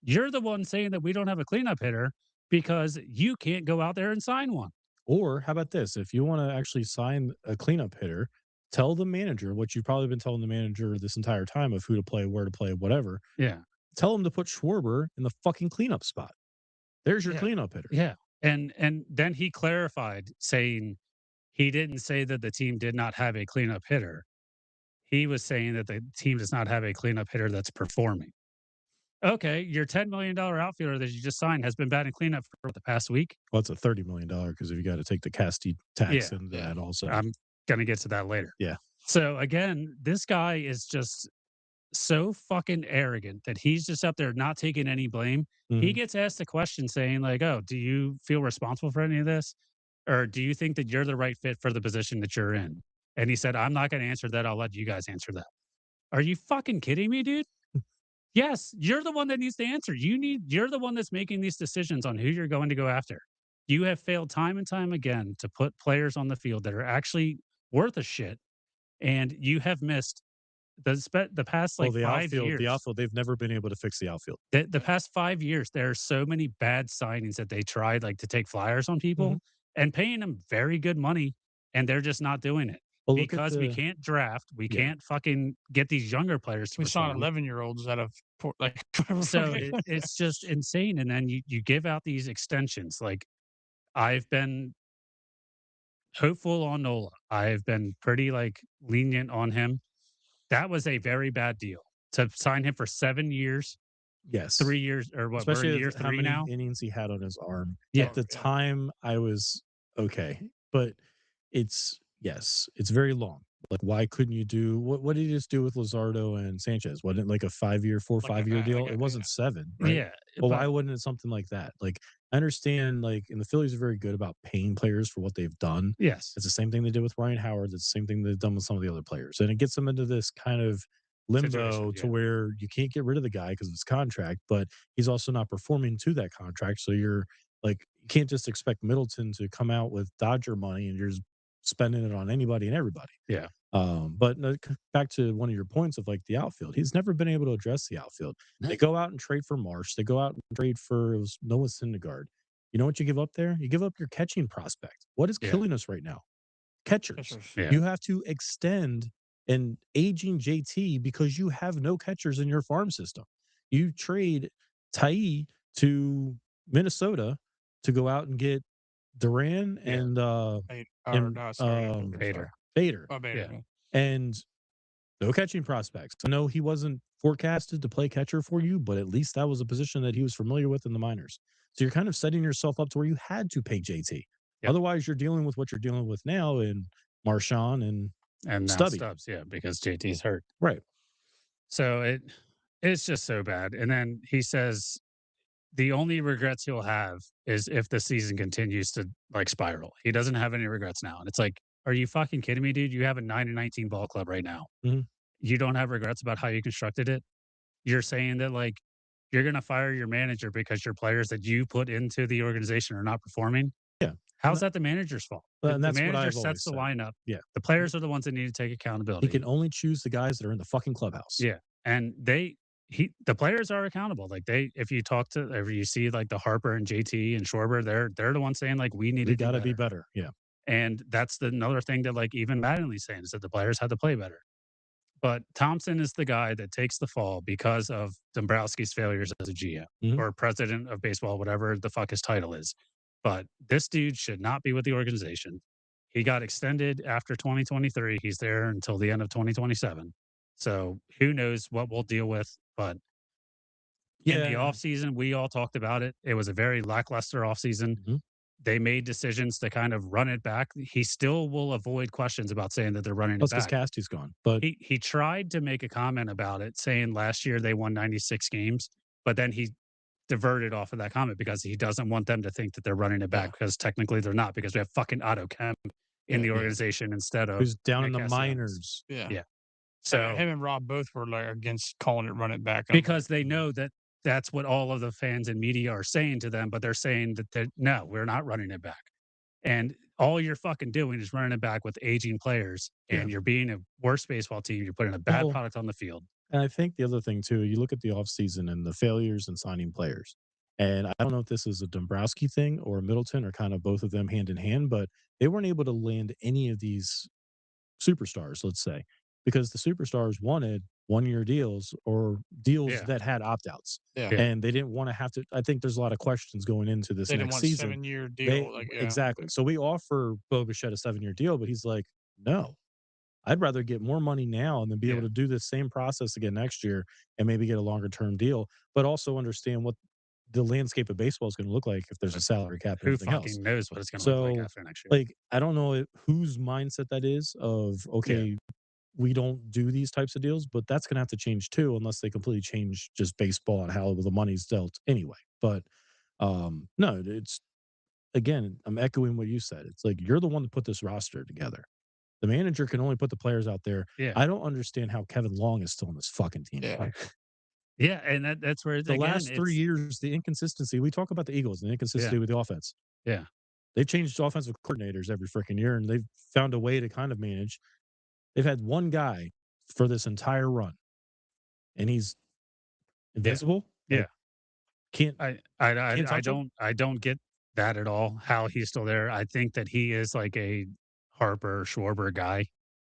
You're the one saying that we don't have a cleanup hitter because you can't go out there and sign one. Or how about this? If you want to actually sign a cleanup hitter, tell the manager what you've probably been telling the manager this entire time of who to play, where to play, whatever. Yeah. Tell him to put Schwarber in the fucking cleanup spot. There's your Yeah. cleanup hitter. Yeah. And then he clarified saying he didn't say that the team did not have a cleanup hitter. He was saying that the team does not have a cleanup hitter that's performing. Okay, your $10 million outfielder that you just signed has been batting cleanup for the past week. Well, it's a $30 million because if you got to take the Casti tax Yeah, into that also. I'm going to get to that later. Yeah. So again, this guy is just so fucking arrogant that he's just up there not taking any blame. He Mhm. gets asked a question saying like, "Oh, do you feel responsible for any of this? Or do you think that you're the right fit for the position that you're in?" And he said, "I'm not going to answer that. I'll let you guys answer that." Are you fucking kidding me, dude? Yes, you're the one that needs to answer. You're the one that's making these decisions on who you're going to go after. You have failed time and time again to put players on the field that are actually worth a shit, and you have missed the past like Well, the 5 outfield, years. they've never been able to fix the outfield. The past 5 years, there are so many bad signings that they tried like to take flyers on people Mhm. and paying them very good money, and they're just not doing it Well, look at because we the can't draft. We Yeah. can't fucking get these younger players to We saw perform. 11-year-olds out of like. So it's just insane. And then you give out these extensions. Like I've been hopeful on Nola. I've been pretty like lenient on him. That was a very bad deal to sign him for 7 years, Yes. 3 years, or what? We're Especially in year with how 3 many now. innings he had on his arm. Yeah. At the Yeah. time, I was okay, but it's very long. Like, why couldn't you do what did he just do with Luzardo and Sanchez? Wasn't it like a 5-year, 4-5-year deal? like It wasn't yeah. 7, right? Yeah. Well, why But wouldn't it something like that? Like, I understand, like, and the Phillies are very good about paying players for what they've done. yes. It's the same thing they did with Ryan Howard. It's the same thing they've done with some of the other players, and it gets them into this kind of limbo Situation, to yeah. where you can't get rid of the guy because of his contract, but he's also not performing to that contract. So you're like, you can't just expect Middleton to come out with Dodger money and you're just spending it on anybody and everybody. Yeah. But no, back to one of your points of like the outfield, he's never been able to address the outfield. They go out and trade for Marsh. They go out and trade for it was Noah Syndergaard. You know what you give up there? You give up your catching prospect. What is Yeah. killing us right now? Catchers. Pitchers. Yeah. You have to extend an aging JT because you have no catchers in your farm system. You trade Tai to Minnesota to go out and get Duran Yeah. and Bader. Bader. Oh, Bader. Yeah. Yeah. And no catching prospects. I know he wasn't forecasted to play catcher for you, but at least that was a position that he was familiar with in the minors. So you're kind of setting yourself up to where you had to pay JT. Yep. Otherwise, you're dealing with what you're dealing with now in Marshawn and And now Stubby. Stubbs, yeah, because JT's hurt. Right. So it's just so bad. And then he says the only regrets he'll have is if the season continues to like spiral. He doesn't have any regrets now. And it's like, are you fucking kidding me, dude? You have a 9-19 ball club right now. Mhm. You don't have regrets about how you constructed it. You're saying that like you're gonna fire your manager because your players that you put into the organization are not performing. Yeah. How's that the manager's fault? And The that's what manager I've sets always the said. lineup. Yeah. The players are the ones that need to take He accountability. can only choose the guys that are in the fucking clubhouse. Yeah, and the players are accountable. Like if you talk to, if you see like the Harper and JT and Schwarber, they're the ones saying like we need We to do gotta be better. better. Yeah. And that's another thing that like even Mattingly's saying is that the players had to play better. But Thompson is the guy that takes the fall because of Dombrowski's failures as a GM Mhm. or president of baseball, whatever the fuck his title is. But this dude should not be with the organization. He got extended after 2023. He's there until the end of 2027. So who knows what we'll deal with. But in the Yeah. offseason, we all talked about it. It was a very lackluster offseason. Mhm. They made decisions to kind of run it back. He still will avoid questions about saying that they're running it Plus, because back. Casty's gone. But He tried to make a comment about it, saying last year they won 96 games, but then he diverted off of that comment because he doesn't want them to think that they're running it back Yeah. because technically they're not because we have fucking Otto Kemp in the Yeah. organization instead of who's down in Nick the Castellanos. minors. Yeah. Yeah. So So him and Rob both were like against calling it run it back. I'm because like, they know that that's what all of the fans and media are saying to them, but they're saying that no, we're not running it back. And all you're fucking doing is running it back with aging players, Yeah. and you're being a worse baseball team. You're putting a bad Well, product on the field. and I think the other thing too, you look at the offseason and the failures in signing players. And I don't know if this is a Dombrowski thing or a Middleton or kind of both of them hand in hand, but they weren't able to land any of these superstars, let's say, because the superstars wanted 1 year deals or deals Yeah. that had opt outs. Yeah. Yeah. And they didn't want to have to. I think there's a lot of questions going into this they didn't next want season. 7-year deal. They Like, yeah. exactly. So we offer Bo Bichette a 7 year deal, but he's like, no, I'd rather get more money now and then be able Yeah. to do this same process again next year and maybe get a longer term deal, but also understand what the landscape of baseball is going to look like if there's a salary cap and Who everything else. fucking knows what it's going to look like So, after next year? like, I don't know whose mindset that is of, okay, we don't do these types of deals, but that's going to have to change too, unless they completely change just baseball and how the money's dealt anyway. But no, it's again, I'm echoing what you said. It's like you're the one to put this roster together. The manager can only put the players out there. Yeah. I don't understand how Kevin Long is still on this fucking team. Yeah. Yeah, and that's where The again, last 3 years, the inconsistency. We talk about the Eagles and the inconsistency with the offense. Yeah. They've changed offensive coordinators every freaking year, and they've found a way to kind of manage. They've had one guy for this entire run, and he's invisible. Yeah. Like, can't I touch him? don't get that at all. How he's still there? I think that he is like a Harper Schwarber guy,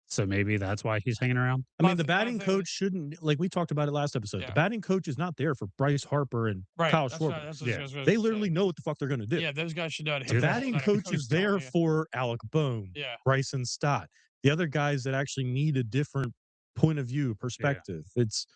so maybe that's why he's hanging around. I mean, My the th- my batting thing coach is- shouldn't, like we talked about it last episode. Yeah. The batting coach is not there for Bryce Harper and Right. Kyle That's what, Schwarber. that's what I was gonna They say. literally know what the fuck they're going to do. Yeah, those guys should know how to The hit the ball. batting Not a coach is there telling you. for Alec Bohm, Yeah. Bryson Stott, the other guys that actually need a different point of view, perspective. It's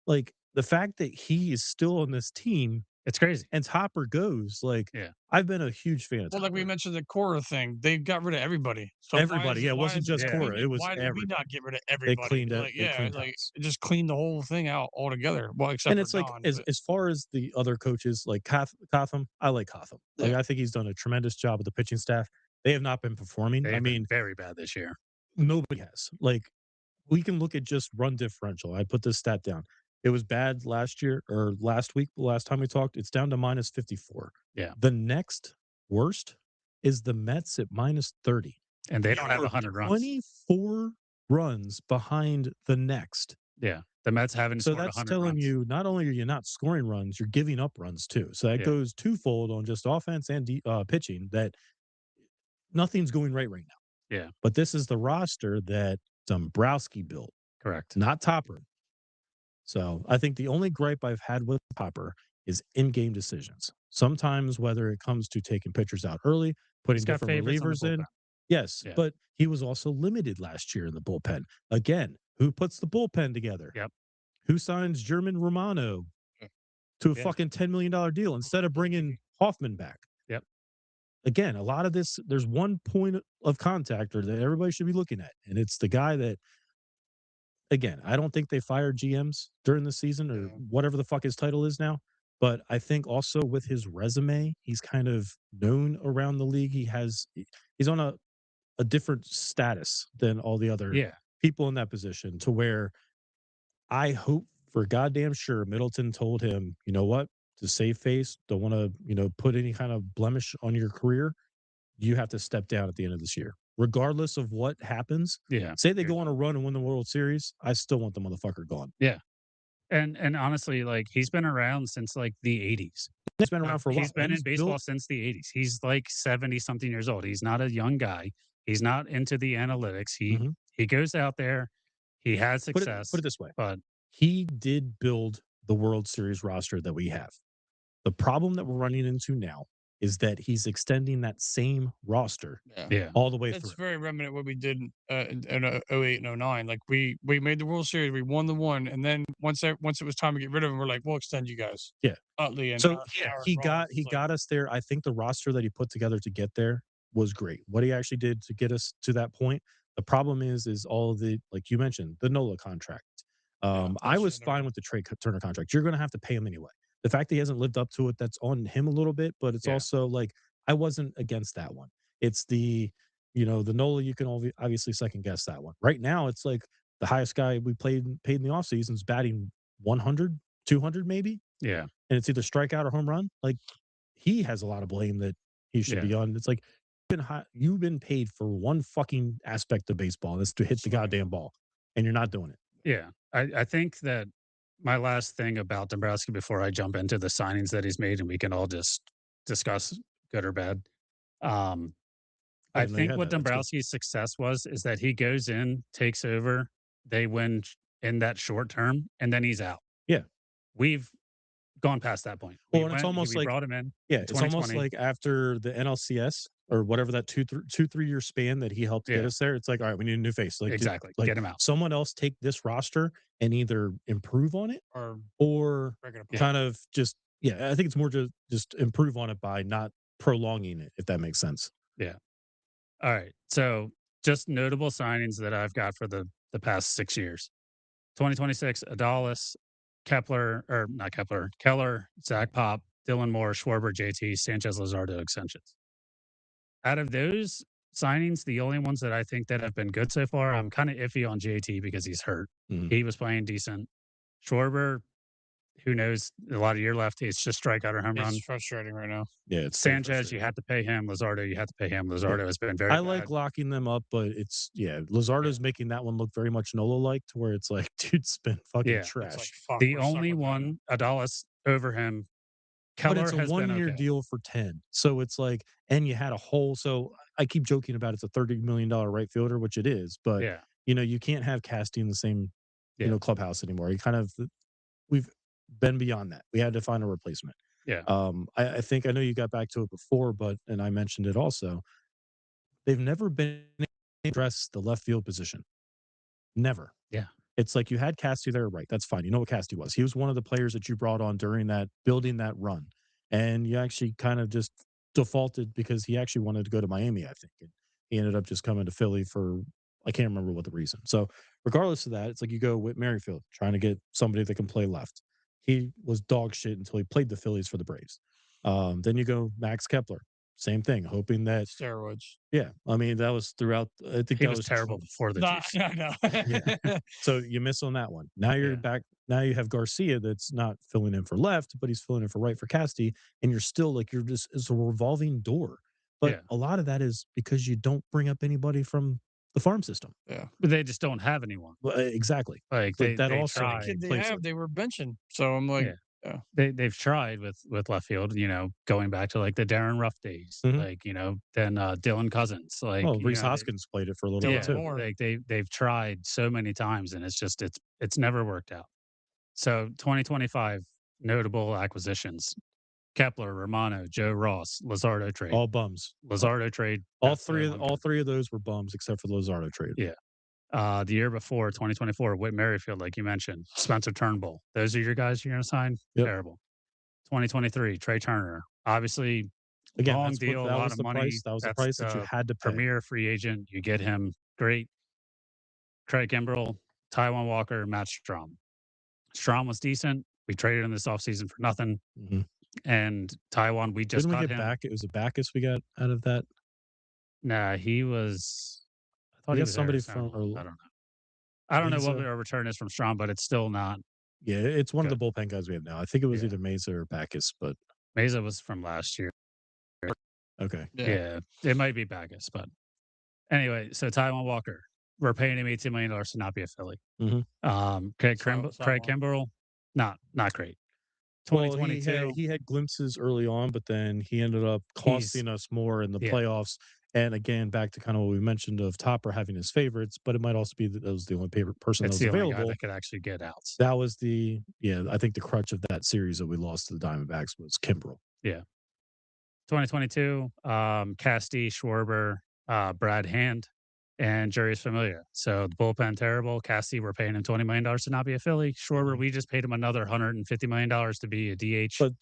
like the fact that he is still on this team It's crazy. and Topper goes, like, Yeah. I've been a huge fan of Well, like we Topper. mentioned the Cora thing, they got rid of everybody. So why Everybody, is yeah, it why wasn't is just Yeah. Cora, it was why did we everybody. not get rid of everybody? cleaned it- Like, they yeah, cleaned like house. just clean the whole thing out altogether. Well, except And for it's like Don, as but- as far as the other coaches, like Cotham, I like Cotham. Like Yeah. I think he's done a tremendous job with the pitching staff. They have not been performing. They've I been mean, very bad this year. nobody has. Like we can look at just run differential. I put this stat down. It was bad last year or last week, the last time we talked. It's down to minus 54. Yeah. The next worst is the Mets at minus 30. And they We don't have are 100 runs. 24 runs behind the next. Yeah. The Mets haven't So scored that's 100 telling runs. you not only are you not scoring runs, you're giving up runs too. So that Yeah. goes twofold on just offense and pitching. That nothing's going right now. Yeah. But this is the roster that Dombrowski built, Correct. not Topper. So I think the only gripe I've had with Topper is in-game decisions. Sometimes whether it comes to taking pitchers out early, putting He's got different favorites on the relievers in. bullpen. Yes, Yeah. but he was also limited last year in the bullpen. Again, who puts the bullpen together? Yep. Who signs German Romano Yeah. to a Yeah. fucking $10 million deal instead of bringing Hoffman back? Yep. Again, a lot of this, there's one point of contact that everybody should be looking at, and it's the guy that again, I don't think they fired GMs during the season or Yeah. whatever the fuck his title is now. But I think also with his resume, he's kind of known around the league. He's on a different status than all the other Yeah. people in that position to where I hope for goddamn sure Middleton told him, you know what, to save face, don't want to, put any kind of blemish on your career. You have to step down at the end of this year. Regardless of what happens, Yeah. say they go on a run and win the World Series, I still want the motherfucker gone. Yeah. And honestly, like, he's been around since, like, the '80s. He's been around for a while. He's been in baseball since the '80s. He's, like, 70-something years old. He's not a young guy. He's not into the analytics. Mhm. He goes out there, he has Put success, it this way. but He did build the World Series roster that we have. The problem that we're running into now is that he's extending that same roster Yeah. yeah. all the way It's through. very reminiscent what we did in 08 and 09. Like we made the World Series, we won the one, and then once it was time to get rid of him, we're like, we'll extend you guys. Yeah. Utley and So Aaron he Ross. It's like, got us there. I think the roster that he put together to get there was great. What he actually did to get us to that point. The problem is all of the, like you mentioned, the Nola contract. that I was shouldn't have fine been. with the Trey Turner contract. You're going to have to pay him anyway. The fact that he hasn't lived up to it, that's on him a little bit, but it's Yeah. also like I wasn't against that one. It's the, the Nola, you can obviously second guess that one. Right now, it's like the highest guy we paid in the offseason is batting 100, 200 maybe. Yeah. And it's either strikeout or home run. Like he has a lot of blame that he should Yeah. be on. It's like you've been paid for one fucking aspect of baseball, and that's to hit the Swing. goddamn ball, and you're not doing it. Yeah. I think that my last thing about Dombrowski before I jump into the signings that he's made and we can all just discuss good or bad. I I didn't know you think had what that. That's good. Dombrowski's success is that he goes in, takes over, they win in that short term, and then he's out. Yeah. We've gone past that point. Well, and it's almost We like, brought him in. yeah, in it's almost 2020. like after the NLCS or whatever that 2-3 year span that he helped get Yeah. us there. It's like, all right, we need a new face. Like Exactly. like Get him out. someone else take this roster and either improve on it or Break it apart. kind of just I think it's more just improve on it by not prolonging it, if that makes sense. Yeah. All right. So just notable signings that I've got for the past 6 years. 2026, Adalis, Kepler, or not Kepler, Keller, Zach Pop, Dylan Moore, Schwarber, JT, Sanchez, Luzardo extensions. Out of those signings, the only ones that I think that have been good so far, I'm kind of iffy on JT because he's hurt. Mhm. He was playing decent. Schwarber, who knows? A lot of year left. It's just strikeout or home run. It's frustrating right now. Yeah, it's very Sanchez, you frustrating. had to pay him. Luzardo, you had to pay him. Luzardo has been very I bad. like locking them up, but it's Luzardo's making that one look very much Nola like to where it's like, dude's been fucking Yeah. It's trash. like, fuck, The we're stuck only with that now. one, Adalis, over him. But Keller it's a has been 1-year okay. deal for 10. So it's like, and you had a whole, so I keep joking about it's a $30 million right fielder, which it is, but Yeah. you can't have Casty in the same, Yeah. clubhouse anymore. We've been beyond that. We had to find a replacement. Yeah. I think I know you got back to it before, and I mentioned it also. They've never been able to address the left field position. Never. Yeah. It's like you had Casty there, right? That's fine. You know what Casty was. He was one of the players that you brought on during that building that run. And you actually kind of just defaulted because he actually wanted to go to Miami, I think. And he ended up just coming to Philly for I can't remember what the reason. So regardless of that, it's like you go with Merrifield, trying to get somebody that can play left. He was dog shit until he played the Phillies for the Braves. Then you go Max Kepler, same thing, hoping that Steroids. yeah, I mean that was throughout. I think He that was terrible before the Nah, juice. no. Yeah. So you miss on that one. Now you're Yeah. back. Now you have Garcia that's not filling in for left, but he's filling in for right for Casty, and you're still like it's a revolving door. But Yeah. a lot of that is because you don't bring up anybody from the farm system. Yeah. But they just don't have anyone. Well, exactly. Like But that they also tried. Kid they plays have, it. they were benching. So I'm like, Yeah. They've tried with left field, going back to like the Darren Ruff days, Mhm. like, then Dylan Cousins, like, Well, Reese Hoskins played it for a little bit Dylan too. Moore. like they've tried so many times and it's never worked out. So 2025 notable acquisitions: Kepler, Romano, Joe Ross, Luzardo trade. All bums. Luzardo trade. All that's the one good. three of those were bums except for the Luzardo trade. Yeah. The year before, 2024, Whit Merrifield, like you mentioned, Spencer Turnbull. Those are your guys you're going to sign? Yep. Terrible. 2023, Trey Turner. Obviously, Again, long that's deal, a that lot was of the money. price. That was the That's price that you the had to pay. premier free agent. You get him. Great. Craig Kimbrell, Taiwan Walker, Matt Strom. Strom was decent. We traded him this offseason for nothing. Mhm. And Taiwan, we just Didn't we got get him. back? It was a Backus we got out of that. Nah, he was. I thought We he got was somebody Arizona. from. I don't know. I don't know what Mesa. our return is from Strom, but it's still not. Yeah, it's one of Good. the bullpen guys we have now. I think it was Yeah. either Mesa or Backus, but Mesa was from last year. okay. Yeah, it might be Backus, but anyway. So Taiwan Walker, we're paying him $18 million to not be a Philly. Mhm. Craig Sound Kimbrell, not great. Well, 2022, he had glimpses early on, but then he ended up He's- costing us more in the yeah. playoffs. And again, back to kind of what we mentioned of Topper having his favorites, but it might also be that was the only person that it's was the only guy available. that could actually get outs. That was I think the crutch of that series that we lost to the Diamondbacks was Kimbrel. 2022, Casti, Schwarber, Brad Hand, and Jerry's Familia. So the bullpen terrible. Casti, we're paying him $20 million to not be a Philly. Schwarber, we just paid him another $150 million to be a DH. But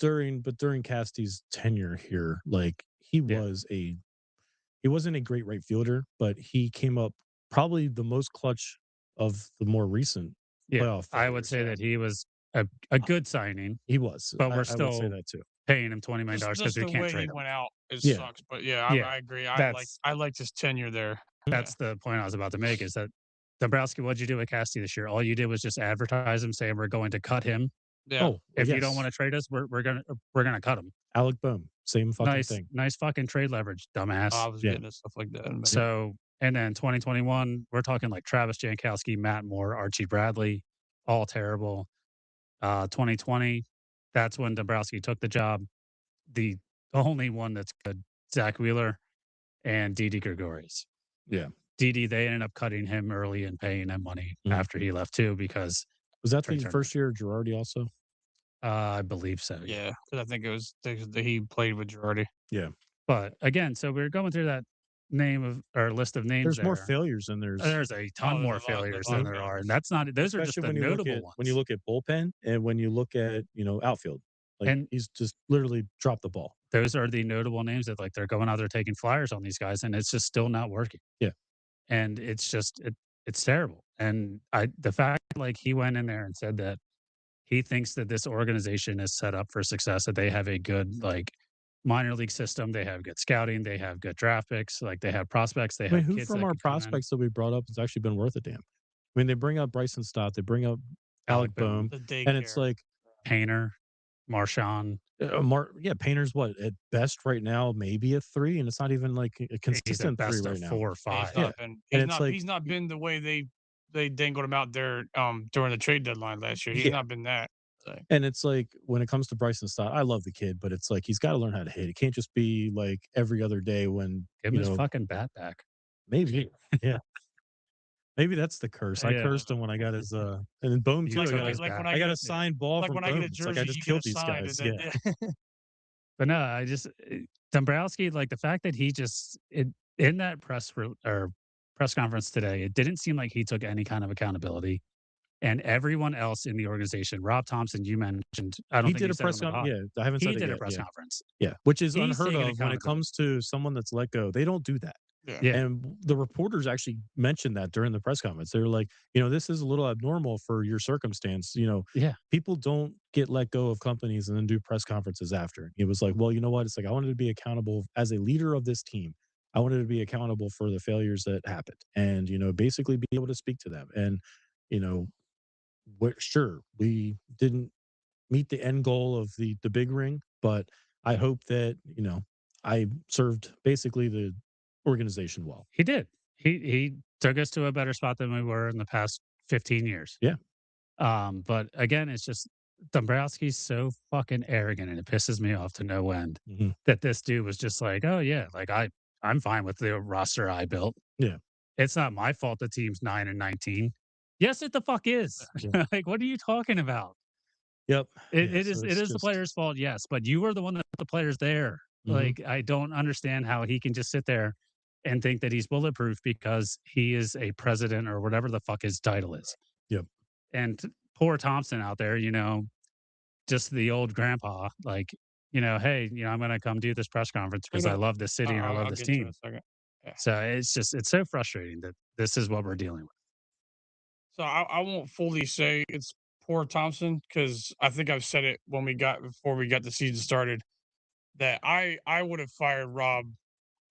during Casty's tenure here, like he wasn't a great right fielder, but he came up probably the most clutch of the more recent playoff. I would failures. say that he was a good signing, He was, but we're I would say still that too. paying him $20 million Just because we the can't way trade he him. went out, it Yeah. sucks. But yeah, Yeah, I agree. I that's- liked his tenure there. That's the point I was about to make is that Dombrowski, what'd you do with Casti this year? All you did was just advertise him, saying we're going to cut him. Yeah. Oh, If you don't want to trade us, we're gonna cut him. Alec Bohm, same fucking Nice, thing. nice fucking trade leverage, dumbass. I was getting at stuff like that. So, and then 2021, we're talking like Travis Jankowski, Matt Moore, Archie Bradley, all terrible. 2020, that's when Dombrowski took the job. The only one that's good, Zach Wheeler and Didi Gregorius. Yeah. Didi, they ended up cutting him early and paying him money after he left too, because Was that Trey the Turner. first year of Girardi also? I believe so. Yeah, because I think it was he played with Girardi. Yeah. But again, so we're going through that list of names. There's more failures than there's a ton there's more a lot failures of than there are, and that's not. Those are just the especially when you look notable at ones. when you look at bullpen and when you look at outfield. Like And- he's just literally dropped the ball. Those are the notable names that like they're going out there taking flyers on these guys, and it's just still not working. Yeah. And it's just it's terrible. And the fact like he went in there and said that he thinks that this organization is set up for success, that they have a good like minor league system, they have good scouting, they have good draft picks, like they have prospects, they I mean, have who kids from that our can come in. prospects that we brought up has actually been worth a damn? I mean, they bring up Bryson Stott, they bring up Alec Bohm, The daycare. and it's like Painter, Marshawn. Painter's what at best right now, maybe a 3, and it's not even like a He's at consistent 3 best right of now. 4 or 5. He's not been. And it's like- He's not been the way they dangled him out there during the trade deadline last year. He's Yeah. not been that. And it's like when it comes to Bryson Stott, I love the kid, but it's like he's got to learn how to hit. It can't just be like every other day when Give him his fucking bat back. maybe yeah. Maybe that's the curse. I Yeah. cursed him when I got his and then Bohm You too. took I got, his a, back. when I got a signed ball like from when I Bohm. get a It's like jersey, I just you killed get a these sign. guys. And Yeah. then, But no, I just Dombrowski, like the fact that he just in that press conference today, it didn't seem like he took any kind of accountability. And everyone else in the organization, Rob Thompson, you mentioned, I don't He think did you a said press on the pod. conference. Yeah, I haven't He said it did yet. a press Yeah. conference. Yeah, which is He's unheard taking of when it comes to someone that's let go. They don't do that. Yeah. And the reporters actually mentioned that during the press conference. They were like, this is a little abnormal for your circumstance. Yeah. People don't get let go of companies and then do press conferences after. He was like, well, you know what? It's like I wanted to be accountable as a leader of this team. I wanted to be accountable for the failures that happened and, basically be able to speak to them. And, sure, we didn't meet the end goal of the big ring, but I hope that, I served basically the organization well. He did. He took us to a better spot than we were in the past 15 years. Yeah. But again, it's just Dombrowski's so fucking arrogant and it pisses me off to no end that this dude was just like, oh yeah, like I'm fine with the roster I built. Yeah. It's not my fault the team's 9-19. Yes, it the fuck is. Yeah. Like, what are you talking about? Yep. It is the player's fault, yes, but you were the one that put the players there. Like, I don't understand how he can just sit there and think that he's bulletproof because he is a president or whatever the fuck his title is. Yep. And poor Thompson out there, just the old grandpa, like, hey, I'm going to come do this press conference because I love this city and I love this team. Yeah. So it's so frustrating that this is what we're dealing with. So I won't fully say it's poor Thompson because I think I've said it before we got the season started that I would have fired Rob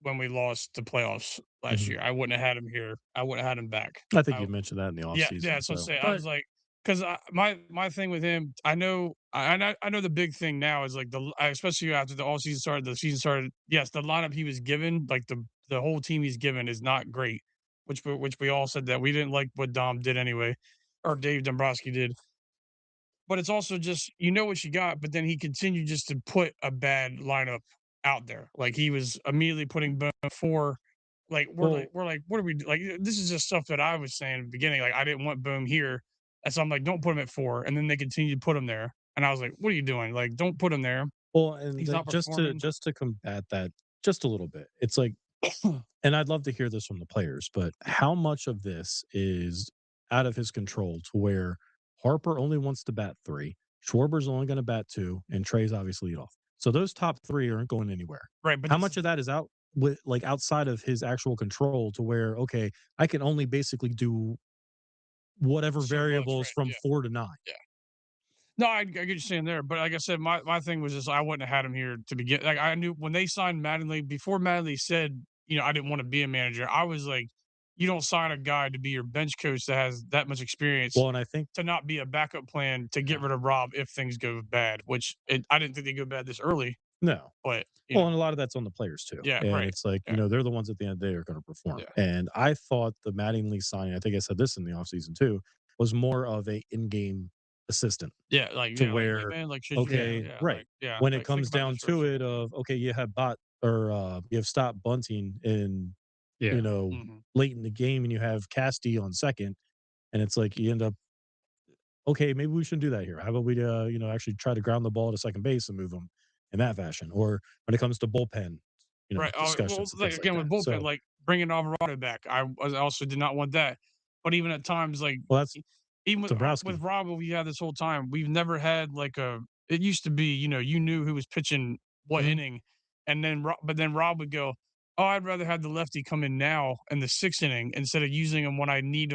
when we lost the playoffs last Mhm. year. I wouldn't have had him here. I wouldn't have had him back. I think I you mentioned that in the Yeah, offseason, yeah, that's what I'm so saying. I but was like, because my thing with him, I know the big thing now is like especially after the all season started, the season started. Yes, the lineup he was given, like the whole team he's given, is not great. Which we all said that we didn't like what Dom did anyway, or Dave Dombrowski did. But it's also just you know what you got, but then he continued just to put a bad lineup out there. Like he was immediately putting Boom for like well, we're like, what are we like this is just stuff that I was saying at the beginning. Like I didn't want Boom here. And so I'm like, don't put him at 4. And then they continue to put him there. And I was like, what are you doing? Like, don't put him there. and He's not performing. just to combat that just a little bit, it's like and I'd love to hear this from the players, but how much of this is out of his control to where Harper only wants to bat 3, Schwarber's only gonna bat 2, and Trey's obviously off. So those top 3 aren't going anywhere. Right. But How this much of that is outside of his actual control to where, okay, I can only basically do whatever so much, variables right. from Yeah. 4 to 9? Yeah. No, I get you saying there, but like I said, my thing was just I wouldn't have had him here to begin. Like I knew when they signed Mattingly, before Mattingly said, I didn't want to be a manager. I was like, you don't sign a guy to be your bench coach that has that much experience Well, and I think to not be a backup plan to get yeah. rid of Rob if things go bad. I didn't think they go bad this early, No. but Well, and a lot of that's on the players too. yeah, And right, it's like, yeah, they're the ones at the end of the day are going to perform. yeah, And I thought the Mattingly signing, I think I said this in the offseason too, was more of a in-game assistant yeah. Like to like hey where, man, like should you, okay, yeah, right. like yeah, When it like think comes about down this for a to second. it of, okay, you have you have stop bunting in, Yeah. Hmm. late in the game and you have Casty on second. And it's like, you end up, okay, maybe we shouldn't do that here. How about we, actually try to ground the ball to second base and move them in that fashion? Or when it comes to bullpen, Right. Oh, well, discussions and like things like again with that. bullpen, So, like bringing Alvarado back, I also did not want that. But even at times, like well, that's even with Dombrowski. Rob, what we had this whole time, we've never had like a. It used to be, you knew who was pitching what Mhm. inning, and then but then Rob would go, "Oh, I'd rather have the lefty come in now in the 6th inning instead of using him when I need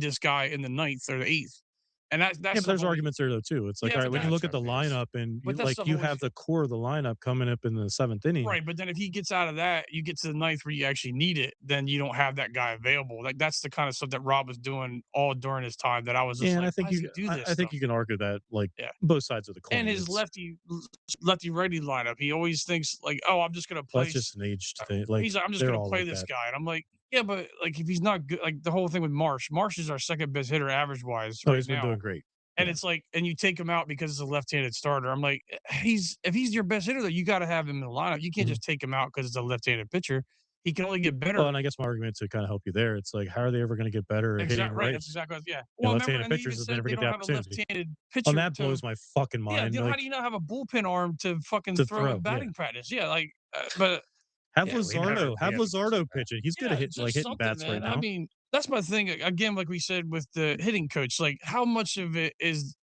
this guy in the ninth or the 8th." And that Yeah, but stuff there's always, arguments there though too. It's like, yeah, all right, but when you look that's at the obvious. lineup and But that stuff you always have the core of the lineup coming up in the 7th inning. Right, but then if he gets out of that, you get to the ninth where you actually need it, then you don't have that guy available. Like that's the kind of stuff that Rob was doing all during his time that I was just And like, why does he do this I think stuff? you can argue that like Yeah. both sides of the And coin. his It's lefty righty lineup, he always thinks like, oh, I'm just gonna well, that's place just an aged thing. Like he's like, I'm just they're gonna all play like this that. guy. And I'm like, yeah, but like if he's not good, like the whole thing with Marsh is our second best hitter average wise Oh, right he's been now. doing great. And Yeah. it's like, and you take him out because it's a left-handed starter. I'm like, if he's your best hitter, though, you got to have him in the lineup. You can't Mhm. just take him out because it's a left-handed pitcher. He can only get Well, better. and I guess my argument to kind of help you there, it's like, how are they ever going to get better at hitting Exactly right. right? That's exactly yeah. And Well, remember, left-handed and they even pitchers that they said never they get the don't have a opportunity. left-handed And pitcher that to. blows my fucking Yeah, mind. how do Like you not have a bullpen arm to fucking to throw at throw, yeah. batting practice? Yeah, like, but Have yeah, Have never mentioned Luzardo that. pitch it. He's good yeah, at just hitting something, bats right man. I now. mean, that's my thing. Again, like we said with the hitting coach, like how much of it is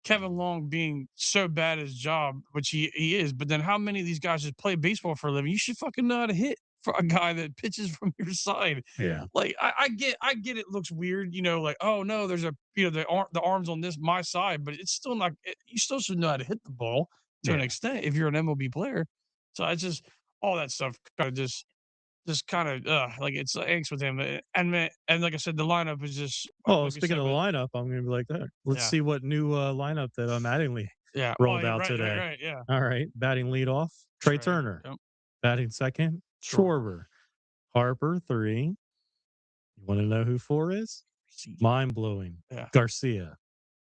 Kevin Long being so bad at his job, which he is, but then how many of these guys just play baseball for a living? You should fucking know how to hit for a guy that pitches from your side. Yeah. Like I get it looks weird, like, oh no, there's the arms on this my side, but it's still not you still should know how to hit the ball to an Yeah. extent if you're an MLB player. So I just all that stuff kind of just kind of like it's angst with him. And like I said, the lineup is just Oh, like we speaking said of the with lineup, I'm gonna be like that. Let's yeah. see what new lineup that Mattingly Yeah. Oh rolled yeah, out right, right, today. right. Yeah. All right, batting leadoff, Trey Right. Turner. Yep. Batting second, Sure. Schwarber. Harper 3. You want to know who 4 is? See. Mind blowing. Yeah. Garcia.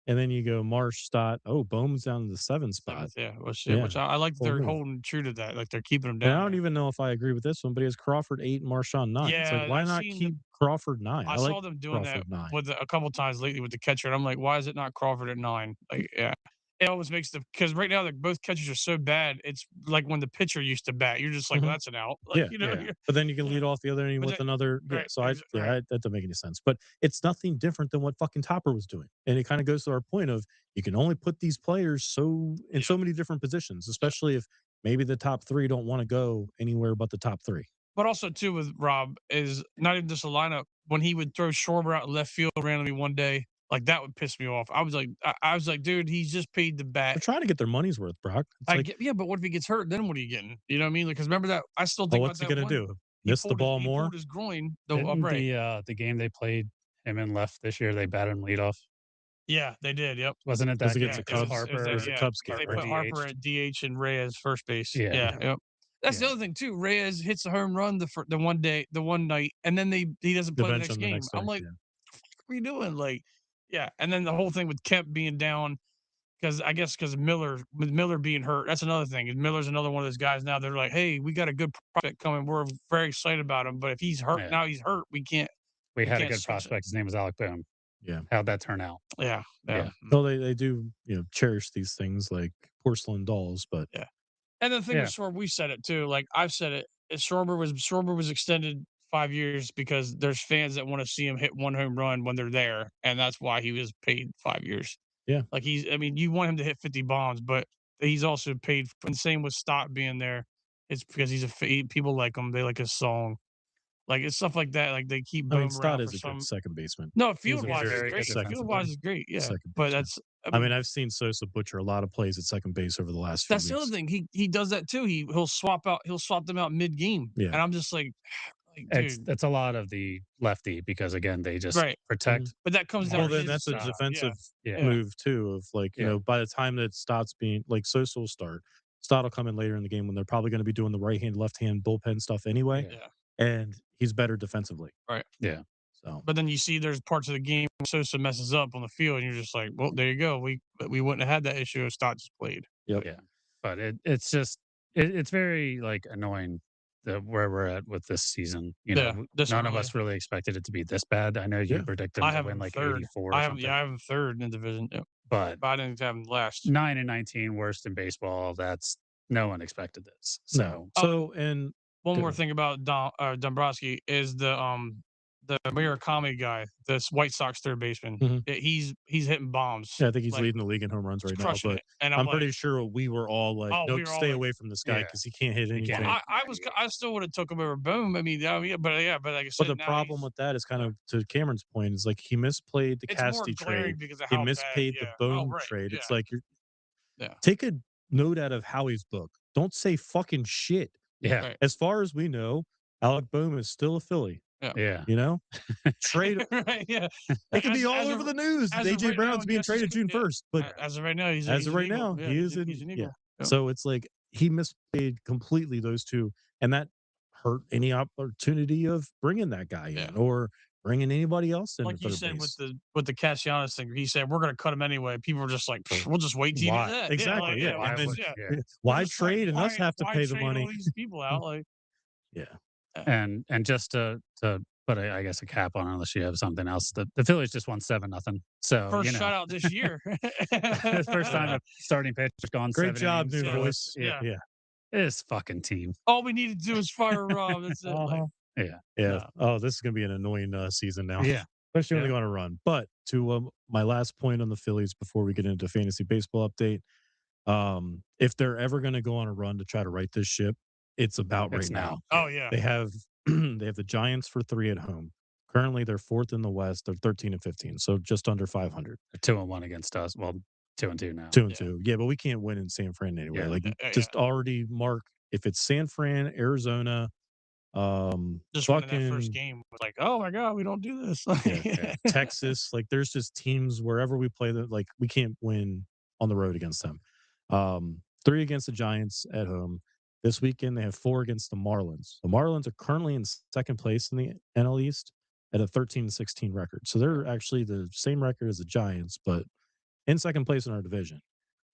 And then you go Marsh, Stott. Oh, Bohm's down to the 7 spot. 7th, yeah, Yeah, which I like that full they're move. holding true to that, like, they're keeping him And I down don't there. even know if I agree with this one, but he has Crawford 8 and Marchand 9. It's like, Yeah, why not keep Crawford 9? I I like saw them doing that Crawford 9. with a couple times lately with the catcher, and I'm like, "Why is it not Crawford at 9?" Like, yeah. It always makes because right now, like, both catchers are so bad, it's like when the pitcher used to bat, you're just like, "Well, Mhm. that's an out." Like, Yeah, yeah. you're But then you can yeah. lead off the other inning But with that another right, so right. that doesn't make any sense. But it's nothing different than what fucking Topper was doing. And it kind of goes to our point of you can only put these players in Yeah, so many different positions, yeah. especially if maybe the top 3 don't want to go anywhere but the top 3. But also too with Rob is not even just a lineup. When he would throw Schwarber out in left field randomly one day, like that would piss me off. I was like, dude, he's just paid the bat. They're trying to get their money's worth, Brock. It's I like, get, yeah, but what if he gets hurt? Then what are you getting? You know what I mean? Because remember that I still oh, think about what's he that gonna one. do? Miss the ball He more? pulled his groin. The Didn't right. the game they played him in left this year, they batted him leadoff? Yeah, they did. Yep. Wasn't it Was that it game? against the Yeah, Because Cubs? it was It that. was a Yeah, Cubs because game, they right? put Harper DH. at DH and Reyes first base. Yeah. Yeah. Yep. That's the Yeah. other thing too. Reyes hits a home run the one night, and then he doesn't The play the bench next on the game. next day. I'm like, Yeah. what are you doing? Like, yeah. And then the whole thing with Kemp being down because I guess because Miller being hurt. That's another thing. And Miller's another one of those guys now. They're like, hey, we got a good prospect coming. We're very excited about him. But if he's hurt Yeah. now, he's hurt. We We had a can't good switch it. prospect. His name was Alec Boehm. Yeah. How'd that turn out? Yeah. Yeah. Well, they do, cherish these things like porcelain dolls, but Yeah. And the thing Yeah. with Schwarber, we said it too. Like I've said it. Schwarber was extended 5 years because there's fans that want to see him hit one home run when they're there, and that's why he was paid 5 years. Yeah. Like I mean, you want him to hit 50 bombs, but he's also paid. And same with Stott being there. It's because people like him. They like his song. Like it's stuff like that. Like they keep I mean, Boom Stott around for is a some. good second baseman. No, He's field a wise is very great. good second Field baseman. wise is great. Yeah, Second but baseman. that's. I mean, I've seen Sosa butcher a lot of plays at second base over the last few That's the weeks. other thing. He does that too. He'll swap them out mid game. Yeah. And I'm just like dude. It's a lot of the lefty because again they just Right. protect. But that comes down Well, to then his that's a job. defensive Yeah. move too. Of like, Yeah. by the time that Stott's being like Sosa will start, Stott will come in later in the game when they're probably going to be doing the right hand, left hand bullpen stuff anyway, Yeah. and he's better defensively. Right. Yeah. So, But then you see there's parts of the game Sosa messes up on the field, and you're just like, well, there you go. We wouldn't have had that issue if Stott just played. yep. Yeah. But it's just it's very like annoying that where we're at with this season. Yeah, None of us really expected it to be this bad. I know you Yeah. predicted I them to have win him like third. 84 or I have something. I have him third in the division. Yeah. But I didn't have him last. 9-19 worst in baseball. That's no one expected this. So No. So, and One Go more ahead. thing about Dombrowski is the Murakami guy, this White Sox third baseman. Mhm. He's hitting bombs. yeah, I think he's like, leading the league in home runs he's right now. crushing But it. And I'm like, pretty sure we were all like, Oh, no, we were all stay like- away from this guy Yeah. because he can't hit anything. can't hit. I still would have took him over Boom. I mean, but like I said, But the now problem he's- with that is kind of to Cameron's point is like he misplayed the it's more Casty glaring trade. because of He how mispaid bad, the Boom right, trade. yeah. It's like Yeah. take a note out of Howie's book. Don't say fucking shit. yeah. Right. As far as we know, Alec Boehm is still a Philly. Yeah. Trade. right, yeah. It can As- be all as over of- the news. as of AJ right Brown's now, being yes, traded June yeah. 1st, but As of right now, he's as he's of an right Eagle. now, Yeah, he is he's an Eagle. Yep. So it's like he misplayed completely those two, and that hurt any opportunity of bringing that guy Yeah. in or bringing anybody else in. Like at you third said base. with the Castellanos thing, he said we're going to cut him anyway. People were just like, we'll just wait till you do Why? that. Exactly, yeah. Why And then- would- yeah. yeah. We're Why just like, trade and us have to why pay the trade money? all these people out, like Yeah. And just to put I guess a cap on it, unless you have something else. The Phillies just won 7-0. So first shutout this year. first time a starting pitcher's gone. Great 7 job, innings, new so voice. Yeah. Yeah. This fucking team. All we need to do is fire Rob. That's it. Like, Yeah. No. Oh, this is gonna be an annoying season now. Yeah. Especially when Yeah. they go on a run. But to my last point on the Phillies before we get into fantasy baseball update, if they're ever going to go on a run to try to right this ship, it's about It's right now. oh yeah. They have they have the Giants for 3 at home. Currently, they're 4th in the West. They're 13-15, so just under 500. They're 2-1 against us. Well, 2-2 now. 2-2. Yeah, but we can't win in San Fran anyway. Yeah. Like Yeah. just already mark if it's San Fran, Arizona, Just winning that fucking first game was like, oh my god, we don't do this. yeah, Texas. Like there's just teams wherever we play that like we can't win on the road against them. 3 against the Giants at home. This weekend they have 4 against the Marlins. The Marlins are currently in second place in the NL East at a 13-16 record. So they're actually the same record as the Giants, but in second place in our division.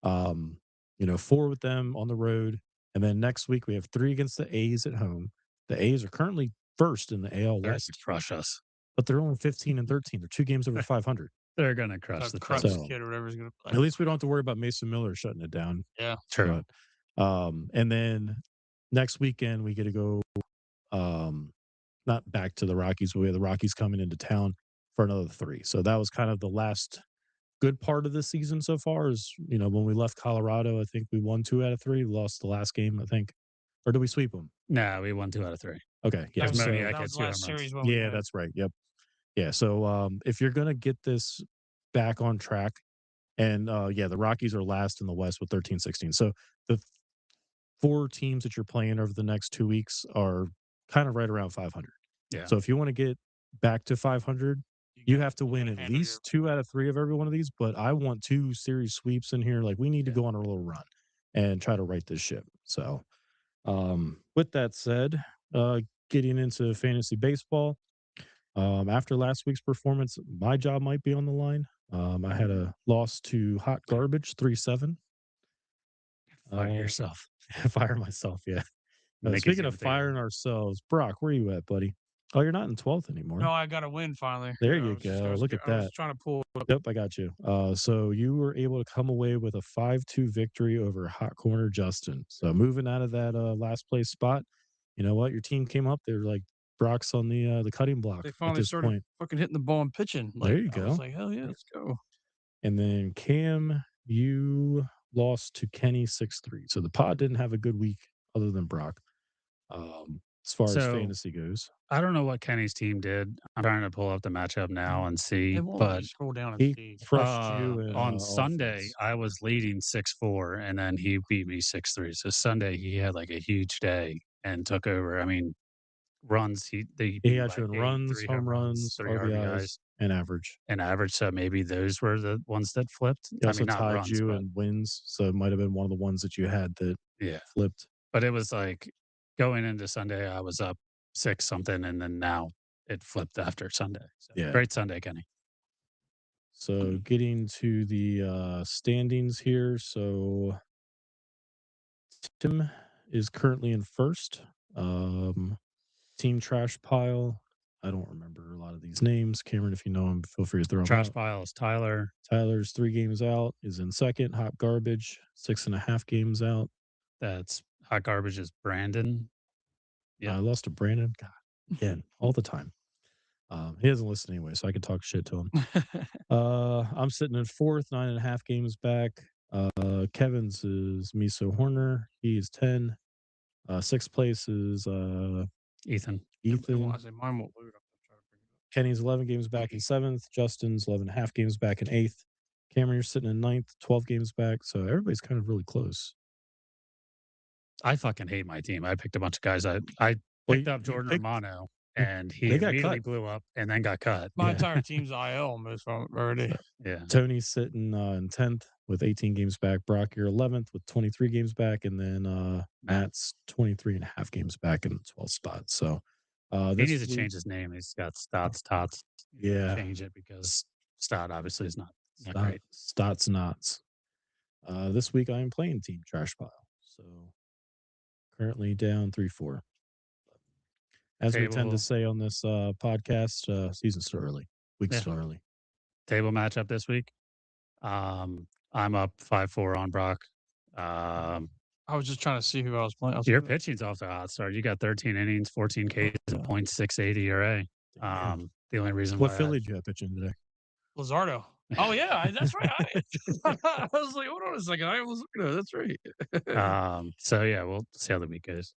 4 with them on the road. And then next week we have 3 against the A's at home. The A's are currently first in the AL They're West, gonna crush us. but they're only 15-13. They're 2 games over 500. They're gonna crush the Crutch Phillies. So- kid or whatever is going to play. At least we don't have to worry about Mason Miller shutting it down. True. But, and then next weekend we get to go not back to the Rockies, but we have the Rockies coming into town for another 3. So that was kind of the last good part of the season so far is, when we left Colorado, I think we won 2 out of 3. We lost the last game, I think. Or did we sweep them? No, we won 2 out of 3. Okay, yeah. Because was, Moniak that hit was the 2 home last runs. series when we Yeah, had. that's right. Yep. Yeah. So if you're gonna get this back on track, and yeah, the Rockies are last in the West with 13-16. So the 4 teams that you're playing over the next 2 weeks are kind of right around 500. Yeah. So if you want to get back to 500, you have to win gotta at handle least 2 out of 3 of every one of these. But I want 2 series sweeps in here. Like we need to Yeah. go on a little run and try to right this ship. So with that said, getting into fantasy baseball. After last week's performance, my job might be on the line. I had a loss to hot garbage 3-7. Fire yourself. Fire myself, yeah. Nick is Speaking even of thinking firing ourselves, Brock, where you at, buddy? Oh, you're not in 12th anymore. No, I got a win finally. There I you was just- go. Look at I was that. trying to pull it up. Yep, I got you. So you were able to come away with a 5-2 victory over Hot Corner Justin. So moving out of that last place spot, you know what? Your team came up. They're like Brock's on the cutting block They at finally this started point. fucking hitting the ball and pitching. Like, There you I was go. like, hell yeah, let's go. And then Cam, you lost to Kenny 6-3. So the pod didn't have a good week other than Brock. As far as So- fantasy goes. I don't know what Kenny's team did. I'm trying to pull up the matchup now and see. It won't let But you scroll down and He see. crushed you in, on Sunday, offense. I was leading 6-4, and then he beat me 6-3. So Sunday, he had like a huge day and took over. I mean, runs, they He beat got by you in 8, runs, 3 home runs, 3 RBIs, and average. and average. So maybe those were the ones that flipped. He also not tied runs, you but, in wins, so it might have been one of the ones that you had that yeah. flipped. But it was like going into Sunday, I was up 6 something, and then now it flipped after Sunday. So Yeah. great Sunday, Kenny. So getting to the standings here. So Tim is currently in first. Team Trash Pile. I don't remember a lot of these names. Cameron, if you know them, feel free to throw them Trash out. pile is Tyler. Tyler's 3 games out, is in second. Hot Garbage, 6.5 games out. That's Hot Garbage is Brandon. I Yeah. lost to Brandon. God, again, all the time. He doesn't listen anyway, so I can talk shit to him. I'm sitting in fourth, 9.5 games back. Kevin's is Miso Horner. He is 10. Sixth place is Ethan. Ethan. I say mine won't load up. I'm trying to bring it up. Kenny's 11 games back in seventh. Justin's 11.5 games back in eighth. Cameron, you're sitting in ninth, 12 games back. So everybody's kind of really close. I fucking hate my team. I picked a bunch of guys. I Well, picked up you Jordan picked- Romano, and he They got immediately cut. blew up and then got cut. My Yeah. entire team's IL almost already. Yeah. Tony's sitting in 10th with 18 games back. Brock, you're 11th with 23 games back. And then Matt's 23.5 games back in the 12th spot. So He this needs to week- change his name. He's got Tots. Yeah. Change it because Stott obviously is not Stott- great. Stotts Knots. This week I am playing Team Trash Pile. So currently down 3-4. As we tend Table. to say on this podcast, season's still early. Week's Yeah. still early. Table matchup this week. I'm up 5-4 on Brock. I was just trying to see who I was playing. Your pitching's off to a hot start. You got 13 innings, 14 Ks, and .68 ERA. Damn. The only reason What why Philly did you have pitching today? Luzardo. Oh yeah, that's right. I was like, hold on a second. I was looking at it. That's right. So yeah, we'll see how the week goes.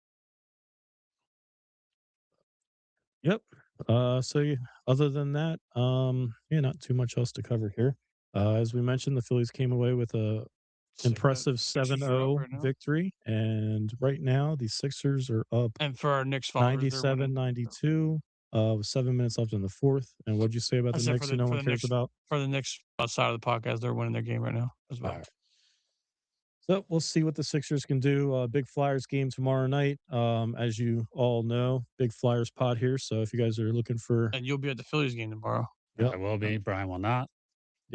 Yep. Other than that, yeah, not too much else to cover here. As we mentioned, the Phillies came away with a impressive Sixers are up 7-0 right now. victory, and right now the Sixers are up And for our Knicks followers, they're winning. 97-92 with 7 minutes left in the fourth. And what'd you say about I the said Knicks who no for one the cares Knicks- about? For the Knicks side of the podcast, they're winning their game right now as well. All right. So we'll see what the Sixers can do. Big Flyers game tomorrow night. As you all know, big Flyers pod here. So if you guys are looking for, And you'll be at the Phillies game tomorrow. Yep. I will be. Brian will not.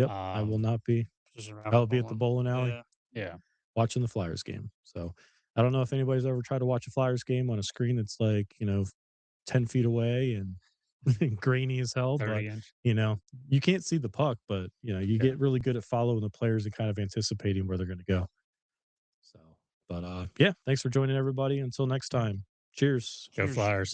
I will not be. Just around I'll be at the bowling alley. Yeah. Yeah. Watching the Flyers game. So I don't know if anybody's ever tried to watch a Flyers game on a screen that's like, 10 feet away and grainy as hell. But, 30-inch. you can't see the puck, but, you get really good at following the players and kind of anticipating where they're going to go. So, but yeah, thanks for joining everybody. Until next time. Cheers. Go Cheers. Flyers.